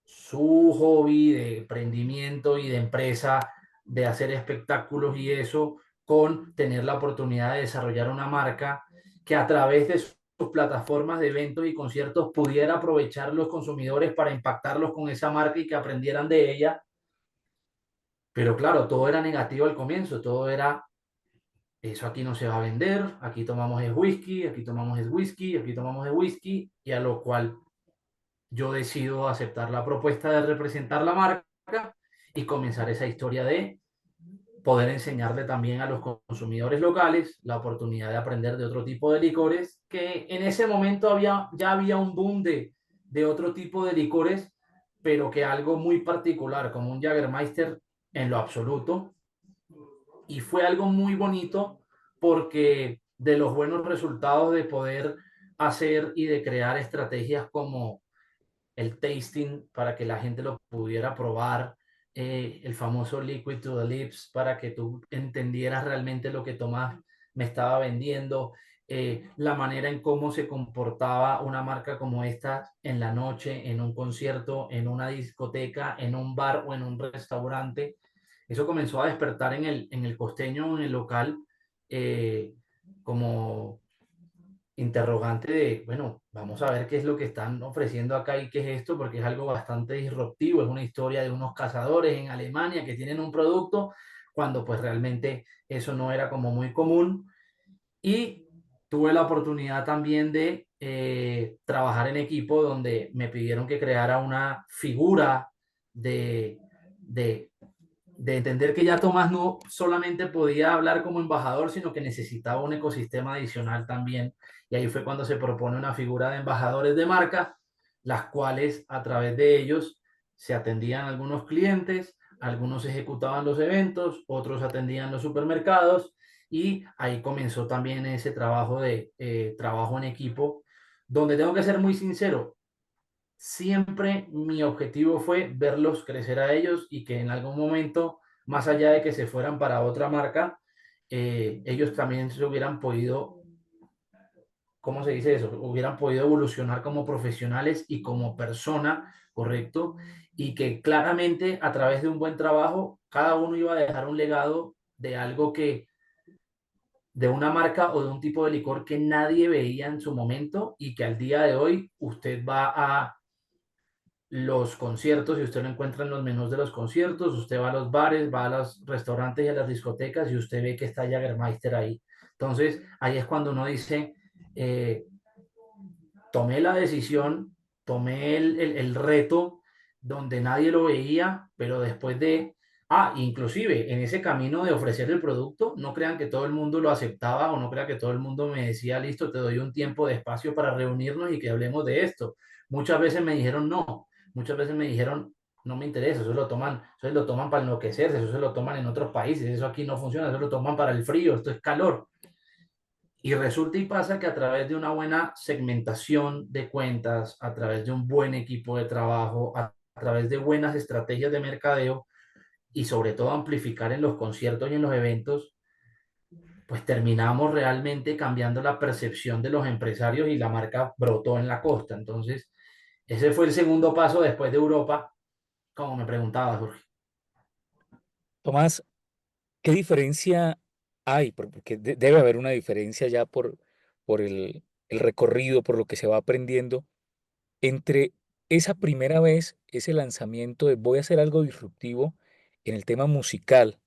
su hobby de emprendimiento y de empresa, de hacer espectáculos y eso, con tener la oportunidad de desarrollar una marca que a través de sus plataformas de eventos y conciertos pudiera aprovechar los consumidores para impactarlos con esa marca y que aprendieran de ella. Pero claro, todo era negativo al comienzo, todo era, eso aquí no se va a vender, aquí tomamos es whisky, aquí tomamos es whisky, aquí tomamos es whisky, y a lo cual yo decido aceptar la propuesta de representar la marca y comenzar esa historia de poder enseñarle también a los consumidores locales la oportunidad de aprender de otro tipo de licores, que en ese momento ya había un boom de otro tipo de licores, pero que algo muy particular, como un Jägermeister, en lo absoluto. Y fue algo muy bonito porque de los buenos resultados de poder hacer y de crear estrategias como el tasting para que la gente lo pudiera probar, el famoso liquid to the lips para que tú entendieras realmente lo que Tomás me estaba vendiendo, la manera en cómo se comportaba una marca como esta en la noche, en un concierto, en una discoteca, en un bar o en un restaurante. Eso comenzó a despertar en el costeño, en el local, eh, como interrogante de, bueno, vamos a ver qué es lo que están ofreciendo acá y qué es esto, porque es algo bastante disruptivo, es una historia de unos cazadores en Alemania que tienen un producto, cuando pues realmente eso no era como muy común. Y tuve la oportunidad también de trabajar en equipo donde me pidieron que creara una figura de, de de entender que ya Tomás no solamente podía hablar como embajador, sino que necesitaba un ecosistema adicional también. Y ahí fue cuando se propone una figura de embajadores de marca, las cuales a través de ellos se atendían algunos clientes, algunos ejecutaban los eventos, otros atendían los supermercados y ahí comenzó también ese trabajo de trabajo en equipo, donde tengo que ser muy sincero, siempre mi objetivo fue verlos crecer a ellos y que en algún momento, más allá de que se fueran para otra marca, ellos también se hubieran podido, ¿cómo se dice eso? Hubieran podido evolucionar como profesionales y como persona, ¿correcto? Y que claramente a través de un buen trabajo, cada uno iba a dejar un legado de algo que de una marca o de un tipo de licor que nadie veía en su momento y que al día de hoy usted va a los conciertos y usted lo encuentra en los menús de los conciertos, usted va a los bares, va a los restaurantes y a las discotecas y usted ve que está Jägermeister ahí. Entonces, ahí es cuando uno dice, eh, tomé la decisión, tomé el reto donde nadie lo veía, pero después de, inclusive en ese camino de ofrecer el producto, no crean que todo el mundo lo aceptaba o no crean que todo el mundo me decía, listo, te doy un tiempo de espacio para reunirnos y que hablemos de esto. Muchas veces me dijeron no, muchas veces me dijeron, no me interesa, eso lo toman para enloquecerse, eso se lo toman en otros países, eso aquí no funciona, eso lo toman para el frío, esto es calor. Y resulta y pasa que a través de una buena segmentación de cuentas, a través de un buen equipo de trabajo, a través de buenas estrategias de mercadeo y sobre todo amplificar en los conciertos y en los eventos, pues terminamos realmente cambiando la percepción de los empresarios y la marca brotó en la costa. Entonces, ese fue el segundo paso después de Europa, como me preguntaba Jorge. Tomás, ¿qué diferencia hay? Porque debe haber una diferencia ya por el recorrido, por lo que se va aprendiendo, entre esa primera vez, ese lanzamiento de voy a hacer algo disruptivo en el tema musical,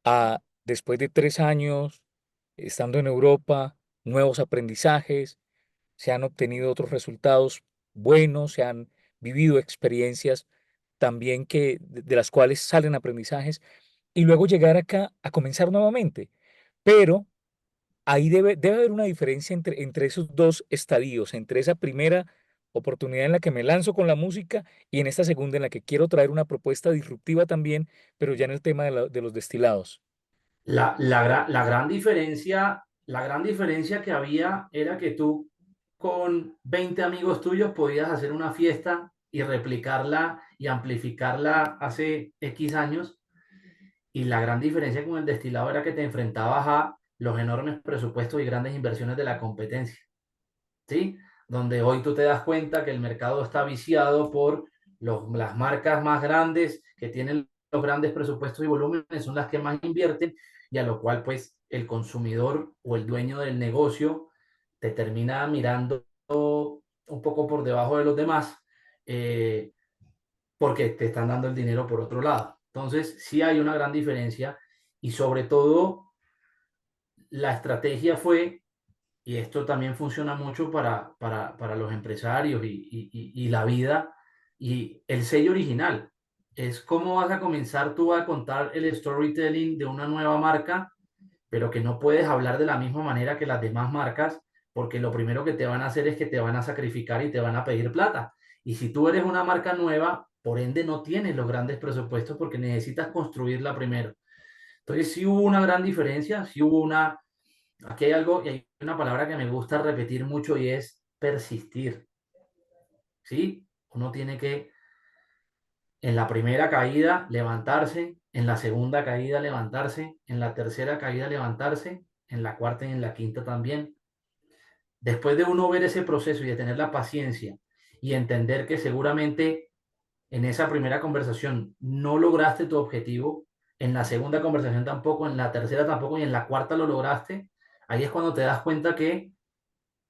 a después de 3 años estando en Europa, nuevos aprendizajes, se han obtenido otros resultados buenos, se han vivido experiencias también de las cuales salen aprendizajes y luego llegar acá a comenzar nuevamente. Pero ahí debe haber una diferencia entre esos dos estadios, entre esa primera oportunidad en la que me lanzo con la música y en esta segunda en la que quiero traer una propuesta disruptiva también, pero ya en el tema de los destilados. La gran diferencia que había era que tú con 20 amigos tuyos podías hacer una fiesta y replicarla y amplificarla hace X años. Y la gran diferencia con el destilado era que te enfrentabas a los enormes presupuestos y grandes inversiones de la competencia, ¿sí? Donde hoy tú te das cuenta que el mercado está viciado por las marcas más grandes que tienen los grandes presupuestos y volúmenes, son las que más invierten y a lo cual pues el consumidor o el dueño del negocio te termina mirando un poco por debajo de los demás eh, porque te están dando el dinero por otro lado. Entonces sí hay una gran diferencia y sobre todo la estrategia fue y esto también funciona mucho para los empresarios y la vida y el sello original. es cómo vas a comenzar tú a contar el storytelling de una nueva marca, pero que no puedes hablar de la misma manera que las demás marcas, porque lo primero que te van a hacer es que te van a sacrificar y te van a pedir plata. Y si tú eres una marca nueva, por ende no tienes los grandes presupuestos porque necesitas construirla primero. Entonces sí hubo una gran diferencia, sí hubo una... Aquí hay algo, y hay una palabra que me gusta repetir mucho y es persistir. ¿Sí? Uno tiene que en la primera caída levantarse, en la segunda caída levantarse, en la tercera caída levantarse, en la cuarta y en la quinta también. Después de uno ver ese proceso y de tener la paciencia y entender que seguramente en esa primera conversación no lograste tu objetivo, en la segunda conversación tampoco, en la tercera tampoco y en la cuarta lo lograste, ahí es cuando te das cuenta que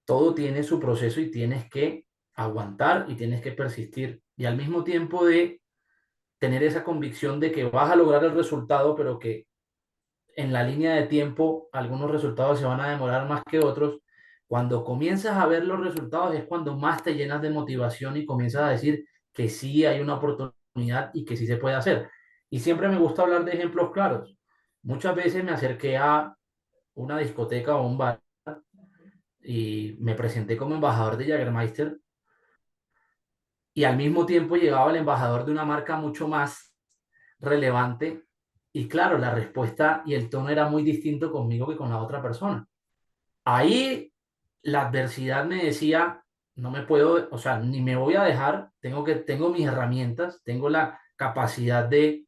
todo tiene su proceso y tienes que aguantar y tienes que persistir. Y al mismo tiempo de tener esa convicción de que vas a lograr el resultado, pero que en la línea de tiempo algunos resultados se van a demorar más que otros. Cuando comienzas a ver los resultados es cuando más te llenas de motivación y comienzas a decir que sí hay una oportunidad y que sí se puede hacer. Y siempre me gusta hablar de ejemplos claros. Muchas veces me acerqué a una discoteca o un bar y me presenté como embajador de Jägermeister y al mismo tiempo llegaba el embajador de una marca mucho más relevante y claro, la respuesta y el tono era muy distinto conmigo que con la otra persona. Ahí la adversidad me decía, no me puedo, o sea, ni me voy a dejar, tengo mis herramientas, tengo la capacidad de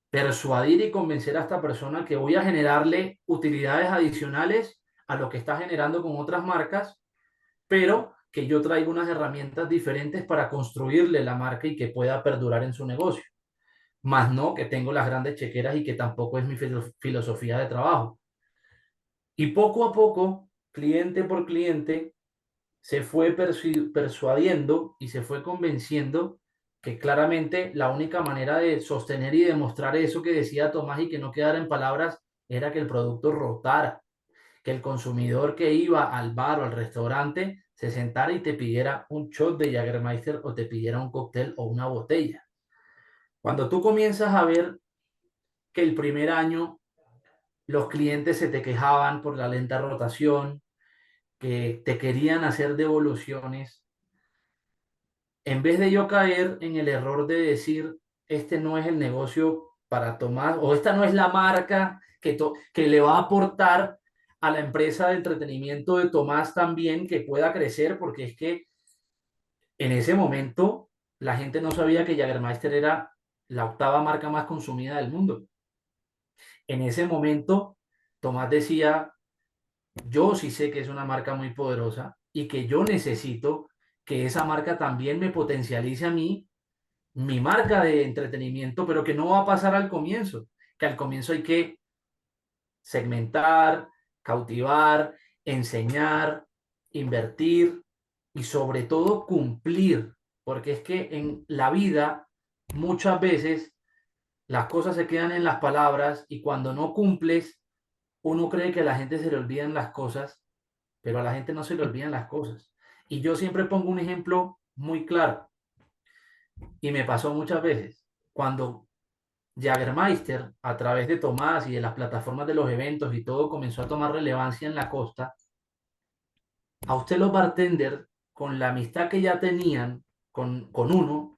persuadir y convencer a esta persona que voy a generarle utilidades adicionales a lo que está generando con otras marcas, pero que yo traigo unas herramientas diferentes para construirle la marca y que pueda perdurar en su negocio. Más no que tengo las grandes chequeras y que tampoco es mi filosofía de trabajo. Y poco a poco, cliente por cliente, se fue persuadiendo y se fue convenciendo que claramente la única manera de sostener y demostrar eso que decía Tomás y que no quedara en palabras era que el producto rotara, que el consumidor que iba al bar o al restaurante se sentara y te pidiera un shot de Jägermeister o te pidiera un cóctel o una botella. Cuando tú comienzas a ver que el primer año los clientes se te quejaban por la lenta rotación, que te querían hacer devoluciones, en vez de yo caer en el error de decir, este no es el negocio para Tomás, o esta no es la marca que le va a aportar a la empresa de entretenimiento de Tomás también que pueda crecer, porque es que en ese momento la gente no sabía que Jägermeister era la octava marca más consumida del mundo. En ese momento, Tomás decía, yo sí sé que es una marca muy poderosa y que yo necesito que esa marca también me potencialice a mí, mi marca de entretenimiento, pero que no va a pasar al comienzo, que al comienzo hay que segmentar, cautivar, enseñar, invertir y sobre todo cumplir, porque es que en la vida muchas veces las cosas se quedan en las palabras y cuando no cumples, uno cree que a la gente se le olvidan las cosas, pero a la gente no se le olvidan las cosas. Y yo siempre pongo un ejemplo muy claro y me pasó muchas veces. Cuando Jägermeister, a través de Tomás y de las plataformas de los eventos y todo, comenzó a tomar relevancia en la costa, a usted los bartenders, con la amistad que ya tenían con uno,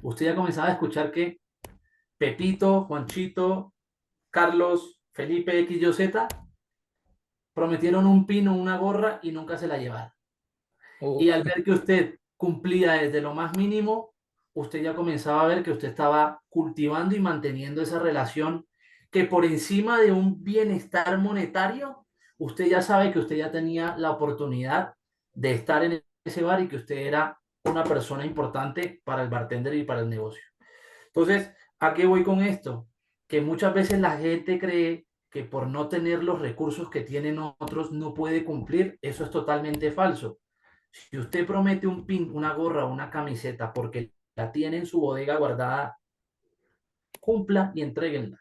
usted ya comenzaba a escuchar que Pepito, Juanchito, Carlos, Felipe X, Y, Z prometieron un pino, una gorra y nunca se la llevaron. Y al ver que usted cumplía desde lo más mínimo, usted ya comenzaba a ver que usted estaba cultivando y manteniendo esa relación que por encima de un bienestar monetario, usted ya sabe que usted ya tenía la oportunidad de estar en ese bar y que usted era una persona importante para el bartender y para el negocio. Entonces, ¿a qué voy con esto? Que muchas veces la gente cree que por no tener los recursos que tienen otros no puede cumplir. Eso es totalmente falso. Si usted promete un pin, una gorra o una camiseta porque la tiene en su bodega guardada, cumpla y entréguenla.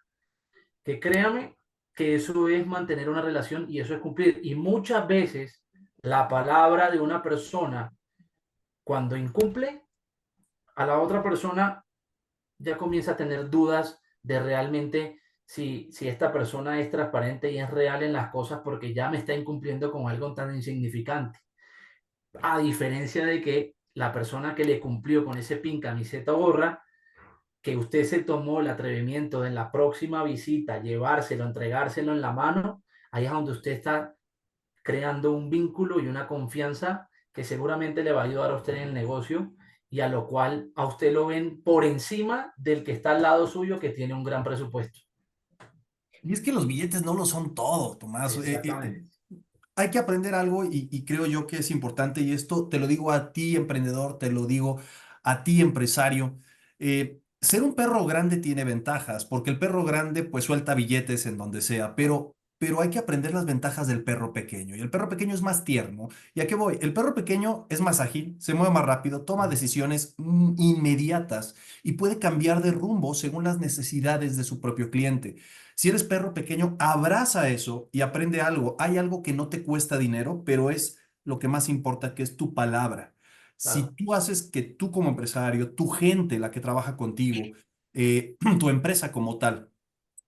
Que créame que eso es mantener una relación y eso es cumplir. Y muchas veces la palabra de una persona, cuando incumple, a la otra persona ya comienza a tener dudas de realmente si esta persona es transparente y es real en las cosas porque ya me está incumpliendo con algo tan insignificante. A diferencia de que la persona que le cumplió con ese pin, camiseta o gorra, que usted se tomó el atrevimiento de en la próxima visita llevárselo, entregárselo en la mano, ahí es donde usted está creando un vínculo y una confianza que seguramente le va a ayudar a usted en el negocio y a lo cual a usted lo ven por encima del que está al lado suyo que tiene un gran presupuesto. Y es que los billetes no lo son todo, Tomás. Exactamente. Hay que aprender algo y creo yo que es importante, y esto te lo digo a ti, emprendedor, te lo digo a ti, empresario. Ser un perro grande tiene ventajas, porque el perro grande pues suelta billetes en donde sea, pero hay que aprender las ventajas del perro pequeño. Y el perro pequeño es más tierno. ¿Y a qué voy? El perro pequeño es más ágil, se mueve más rápido, toma decisiones inmediatas y puede cambiar de rumbo según las necesidades de su propio cliente. Si eres perro pequeño, abraza eso y aprende algo. Hay algo que no te cuesta dinero, pero es lo que más importa, que es tu palabra. Si Claro, tú haces que tú como empresario, tu gente, la que trabaja contigo, tu empresa como tal,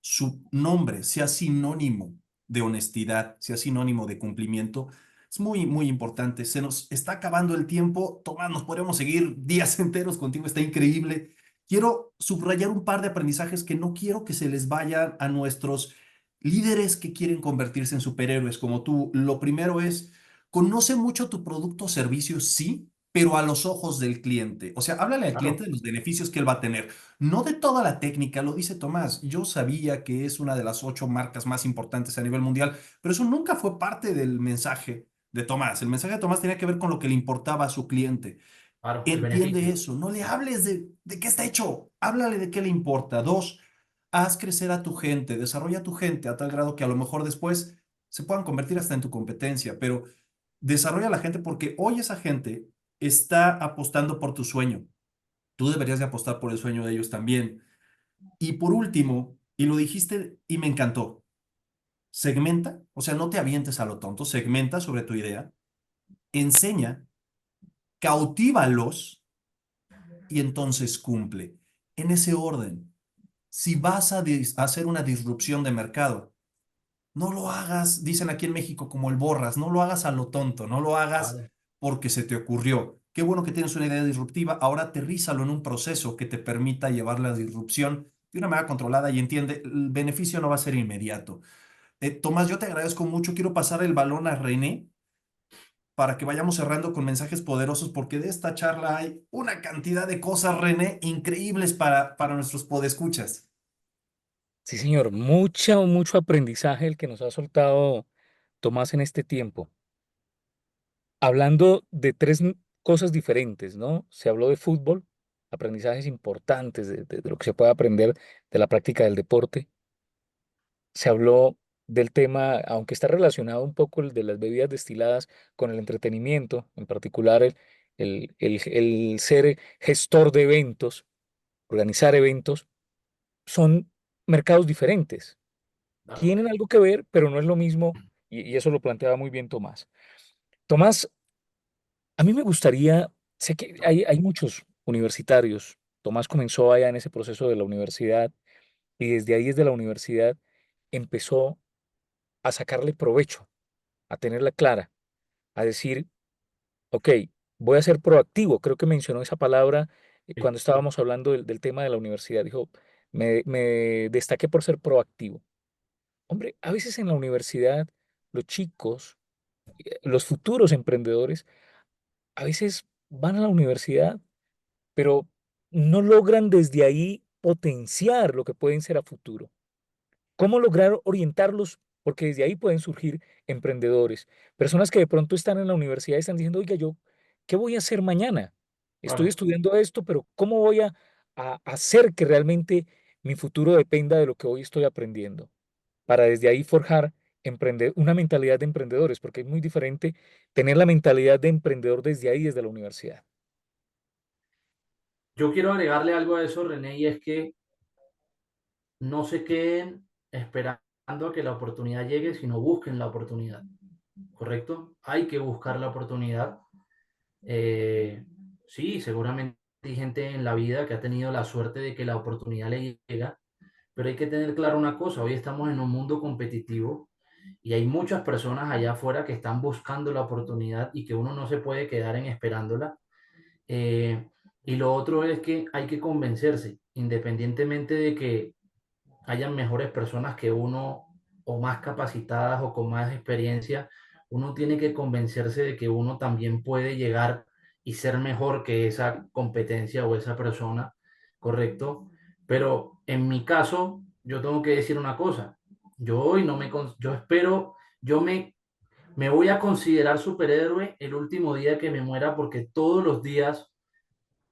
su nombre sea sinónimo de honestidad, sea sinónimo de cumplimiento, es muy, muy importante. Se nos está acabando el tiempo. Tomás, nos podemos seguir días enteros contigo, está increíble. Quiero subrayar un par de aprendizajes que no quiero que se les vayan a nuestros líderes que quieren convertirse en superhéroes como tú. Lo primero es, conoce mucho tu producto o servicio, sí, pero a los ojos del cliente. O sea, háblale al cliente claro, de los beneficios que él va a tener. No de toda la técnica, lo dice Tomás. Yo sabía que es una de las 8 marcas más importantes a nivel mundial, pero eso nunca fue parte del mensaje de Tomás. El mensaje de Tomás tenía que ver con lo que le importaba a su cliente. claro, el Entiende beneficio. eso. No le hables de qué está hecho. Háblale de qué le importa. Dos, haz crecer a tu gente, desarrolla a tu gente a tal grado que a lo mejor después se puedan convertir hasta en tu competencia, pero desarrolla a la gente porque hoy esa gente está apostando por tu sueño. Tú deberías de apostar por el sueño de ellos también. Y por último, y lo dijiste y me encantó, segmenta, o sea, no te avientes a lo tonto, segmenta sobre tu idea, enseña, cautívalos y entonces cumple. En ese orden, si vas a hacer una disrupción de mercado, no lo hagas, dicen aquí en México, como el borras, no lo hagas a lo tonto, no lo hagas Claro. porque se te ocurrió. Qué bueno que tienes una idea disruptiva, ahora aterrízalo en un proceso que te permita llevar la disrupción de una manera controlada y entiende, el beneficio no va a ser inmediato. Tomás, yo te agradezco mucho, quiero pasar el balón a René para que vayamos cerrando con mensajes poderosos, porque de esta charla hay una cantidad de cosas, René, increíbles para nuestros podescuchas. Sí, señor, mucho aprendizaje el que nos ha soltado Tomás en este tiempo. Hablando de cosas diferentes, ¿no? Se habló de fútbol, aprendizajes importantes de lo que se puede aprender de la práctica del deporte. Se habló del tema, aunque está relacionado un poco el de las bebidas destiladas con el entretenimiento, en particular el ser gestor de eventos, organizar eventos, son mercados diferentes. Claro. Tienen algo que ver, pero no es lo mismo, y eso lo planteaba muy bien Tomás. Tomás, a mí me gustaría, sé que hay muchos universitarios. Tomás comenzó allá en ese proceso de la universidad y desde ahí, desde la universidad, empezó a sacarle provecho, a tenerla clara, a decir, ok, voy a ser proactivo. Creo que mencionó esa palabra Sí, cuando estábamos hablando del tema de la universidad. Dijo, me destaqué por ser proactivo. Hombre, a veces en la universidad, los chicos, los futuros emprendedores, a veces van a la universidad pero no logran desde ahí potenciar lo que pueden ser a futuro. ¿Cómo lograr orientarlos? Porque desde ahí pueden surgir emprendedores, personas que de pronto están en la universidad y están diciendo, oiga, yo, ¿qué voy a hacer mañana? Estoy claro. estudiando esto, pero ¿cómo voy a hacer que realmente mi futuro dependa de lo que hoy estoy aprendiendo? Para desde ahí forjar una mentalidad de emprendedores, porque es muy diferente tener la mentalidad de emprendedor desde ahí, desde la universidad. Yo quiero agregarle algo a eso, René, y es que no se queden esperando a que la oportunidad llegue, sino busquen la oportunidad, ¿correcto? Hay que buscar la oportunidad. Eh, sí, seguramente y gente en la vida que ha tenido la suerte de que la oportunidad le llega, pero hay que tener claro una cosa, hoy estamos en un mundo competitivo y hay muchas personas allá afuera que están buscando la oportunidad y que uno no se puede quedar en esperándola. Eh, y lo otro es que hay que convencerse, independientemente de que hayan mejores personas que uno o más capacitadas o con más experiencia, uno tiene que convencerse de que uno también puede llegar y ser mejor que esa competencia o esa persona, ¿correcto? Pero en mi caso, yo tengo que decir una cosa. Yo hoy no me, yo espero, me voy a considerar superhéroe el último día que me muera porque todos los días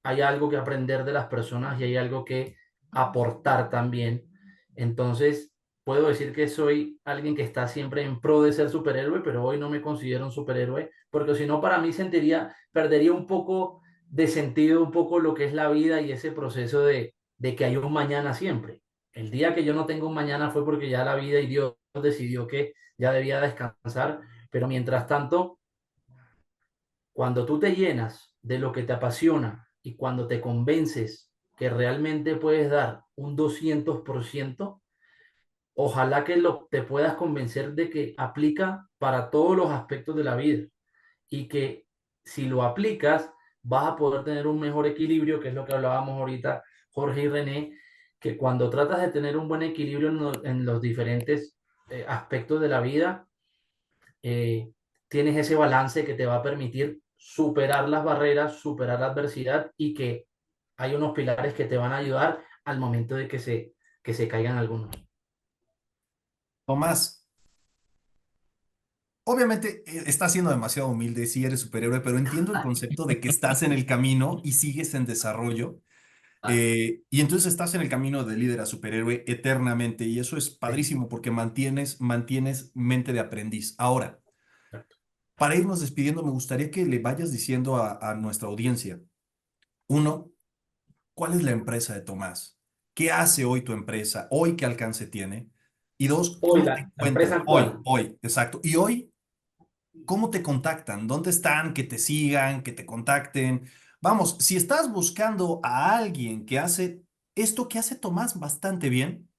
hay algo que aprender de las personas y hay algo que aportar también. Entonces, puedo decir que soy alguien que está siempre en pro de ser superhéroe, pero hoy no me considero un superhéroe, porque si no, para mí perdería un poco de sentido, un poco lo que es la vida y ese proceso de que hay un mañana siempre. El día que yo no tengo un mañana fue porque ya la vida y Dios decidió que ya debía descansar, pero mientras tanto, cuando tú te llenas de lo que te apasiona y cuando te convences que realmente puedes dar un 200%, ojalá que te puedas convencer de que aplica para todos los aspectos de la vida y que si lo aplicas vas a poder tener un mejor equilibrio, que es lo que hablábamos ahorita Jorge y René, que cuando tratas de tener un buen equilibrio en los diferentes aspectos de la vida, eh, tienes ese balance que te va a permitir superar las barreras, superar la adversidad y que hay unos pilares que te van a ayudar al momento de que se caigan algunos. Tomás, obviamente estás siendo demasiado humilde, sí eres superhéroe, pero entiendo el concepto de que estás en el camino y sigues en desarrollo. Y entonces estás en el camino de líder a superhéroe eternamente y eso es Sí, padrísimo porque mantienes mente de aprendiz. Ahora, para irnos despidiendo, me gustaría que le vayas diciendo a nuestra audiencia, uno, ¿cuál es la empresa de Tomás? ¿Qué hace hoy tu empresa? ¿Hoy qué alcance tiene? Y dos, hoy ¿cómo te la empresa encuentran? actual. Exacto. Y hoy, ¿cómo te contactan? ¿Dónde están? Que te sigan, que te contacten. Vamos, si estás buscando a alguien que hace esto que hace Tomás bastante bien,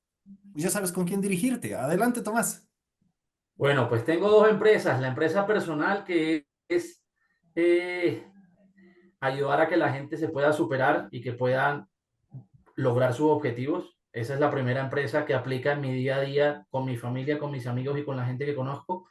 pues ya sabes con quién dirigirte. Adelante, Tomás. Bueno, pues tengo dos empresas. La empresa personal que es eh, ayudar a que la gente se pueda superar y que puedan lograr sus objetivos. Esa es la primera empresa que aplica en mi día a día con mi familia, con mis amigos y con la gente que conozco.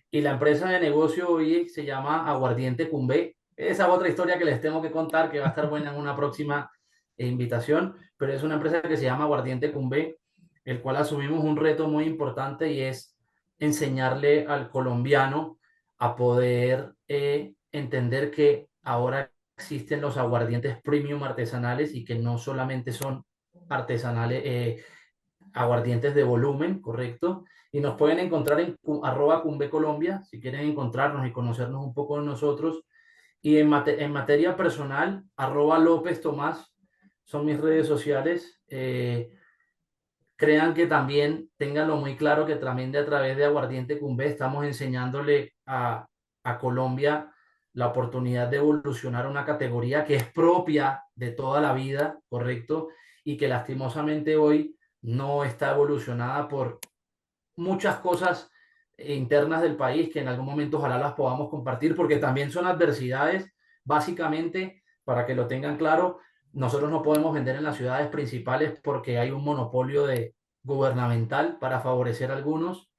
Y la empresa de negocio hoy se llama Aguardiente Cumbé. Esa es otra historia que les tengo que contar que va a estar buena en una próxima invitación, pero es una empresa que se llama Aguardiente Cumbé, el cual asumimos un reto muy importante y es enseñarle al colombiano a poder entender que ahora existen los aguardientes premium artesanales y que no solamente son artesanales, aguardientes de volumen, ¿correcto? Y nos pueden encontrar en arroba Cumbe Colombia, si quieren encontrarnos y conocernos un poco de nosotros. Y en materia personal, arroba López Tomás, son mis redes sociales. Crean que también, tenganlo muy claro, que también de a través de Aguardiente Cumbe estamos enseñándole a Colombia la oportunidad de evolucionar una categoría que es propia de toda la vida, ¿correcto? Y que lastimosamente hoy no está evolucionada por muchas cosas internas del país que en algún momento ojalá las podamos compartir porque también son adversidades. Básicamente, para que lo tengan claro, nosotros no podemos vender en las ciudades principales porque hay un monopolio gubernamental para favorecer a algunos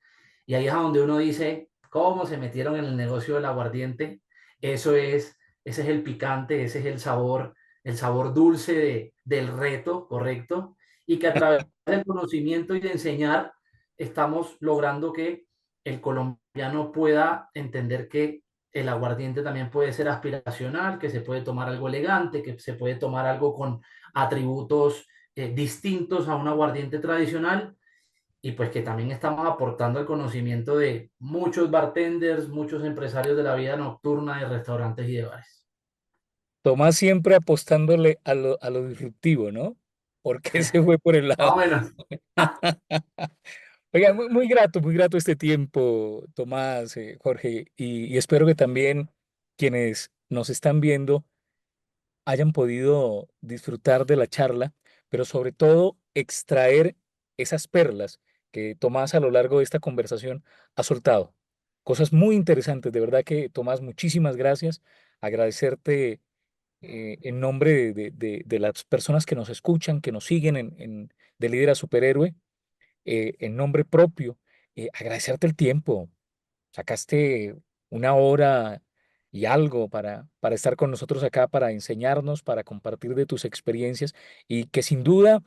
y ahí es a donde uno dice, ¿cómo se metieron en el negocio del aguardiente? Ese es el picante, ese es el sabor dulce del reto, ¿correcto? Y que a través del conocimiento y de enseñar estamos logrando que el colombiano pueda entender que el aguardiente también puede ser aspiracional, que se puede tomar algo elegante, que se puede tomar algo con atributos distintos a un aguardiente tradicional y pues que también estamos aportando el conocimiento de muchos bartenders, muchos empresarios de la vida nocturna de restaurantes y de bares. Tomás siempre apostándole a lo disruptivo, ¿no? Porque se fue por el Más lado. o menos. Oiga, muy grato este tiempo, Tomás, Jorge, y espero que también quienes nos están viendo hayan podido disfrutar de la charla, pero sobre todo extraer esas perlas que Tomás a lo largo de esta conversación ha soltado. Cosas muy interesantes, de verdad que Tomás, muchísimas gracias. Agradecerte en nombre de las personas que nos escuchan, que nos siguen de Líder a Superhéroe, en nombre propio, agradecerte el tiempo. Sacaste una hora y algo para estar con nosotros acá, para enseñarnos, para compartir de tus experiencias y que sin duda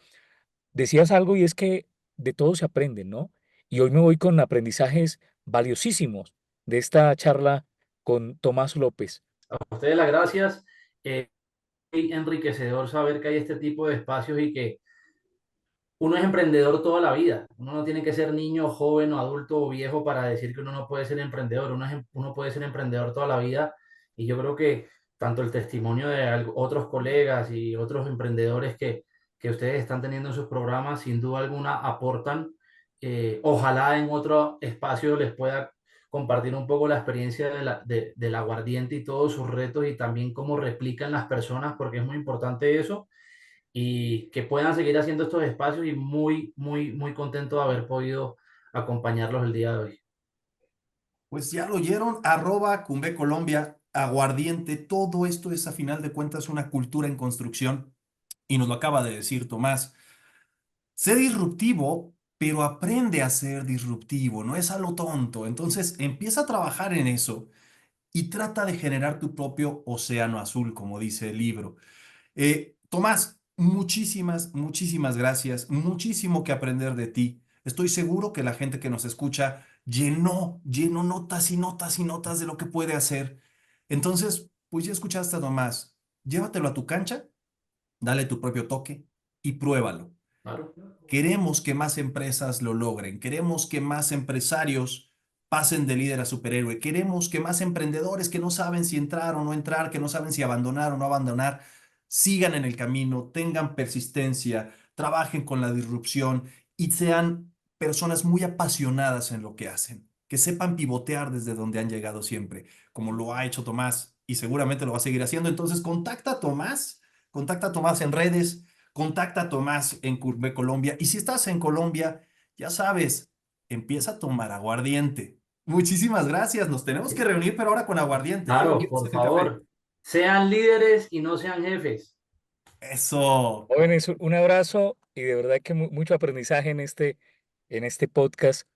decías algo y es que de todo se aprende, ¿no? Y hoy me voy con aprendizajes valiosísimos de esta charla con Tomás López. A ustedes las gracias. Muy enriquecedor saber que hay este tipo de espacios y que uno es emprendedor toda la vida. Uno no tiene que ser niño, joven o adulto o viejo para decir que uno no puede ser emprendedor. Uno puede ser emprendedor toda la vida. Y yo creo que tanto el testimonio de otros colegas y otros emprendedores que ustedes están teniendo en sus programas, sin duda alguna aportan. Ojalá en otro espacio les pueda compartir un poco la experiencia del aguardiente y todos sus retos y también cómo replican las personas, porque es muy importante eso y que puedan seguir haciendo estos espacios y muy, muy, muy contento de haber podido acompañarlos el día de hoy. Pues ya lo oyeron, @Cumbe Colombia, aguardiente, todo esto es a final de cuentas una cultura en construcción y nos lo acaba de decir Tomás. Sé disruptivo, pero aprende a ser disruptivo, no es a lo tonto. Entonces empieza a trabajar en eso y trata de generar tu propio océano azul, como dice el libro. Tomás, muchísimas, muchísimas gracias. Muchísimo que aprender de ti. Estoy seguro que la gente que nos escucha llenó notas y notas y notas de lo que puede hacer. Entonces, pues ya escuchaste a Tomás. Llévatelo a tu cancha, dale tu propio toque y pruébalo. Claro. Queremos que más empresas lo logren. Queremos que más empresarios pasen de líder a superhéroe. Queremos que más emprendedores que no saben si entrar o no entrar, que no saben si abandonar o no abandonar, sigan en el camino, tengan persistencia, trabajen con la disrupción y sean personas muy apasionadas en lo que hacen, que sepan pivotear desde donde han llegado siempre, como lo ha hecho Tomás y seguramente lo va a seguir haciendo. Entonces, contacta a Tomás en redes. Contacta a Tomás en Curve Colombia. Y si estás en Colombia, ya sabes, empieza a tomar aguardiente. Muchísimas gracias. Nos tenemos que reunir, pero ahora con aguardiente, ¿eh? Claro, Olvídense por del café. favor, sean líderes y no sean jefes. Eso. Jóvenes, un abrazo y de verdad que mucho aprendizaje en este podcast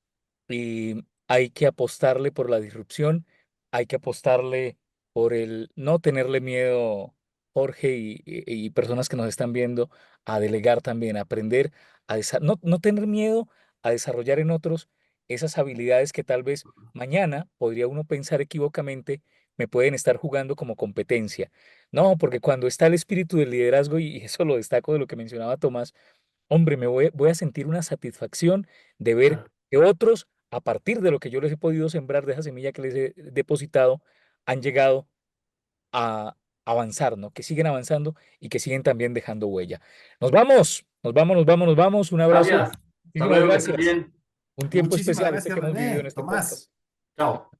y hay que apostarle por la disrupción, hay que apostarle por el no tenerle miedo, Jorge y personas que nos están viendo, a delegar también, a aprender, no tener miedo a desarrollar en otros esas habilidades que tal vez mañana podría uno pensar equivocamente me pueden estar jugando como competencia. No, porque cuando está el espíritu del liderazgo, y eso lo destaco de lo que mencionaba Tomás, hombre, voy a sentir una satisfacción de ver Claro. que otros, a partir de lo que yo les he podido sembrar, de esa semilla que les he depositado, han llegado a avanzar, ¿no? Que siguen avanzando y que siguen también dejando huella. Nos vamos, nos vamos, nos vamos, nos vamos. Un abrazo. Gracias. Hasta Muchísimas luego, que estén gracias. bien. Un tiempo Muchísimas especial este gracias, que hemos vivido en René. este podcast. Tomás. Chao.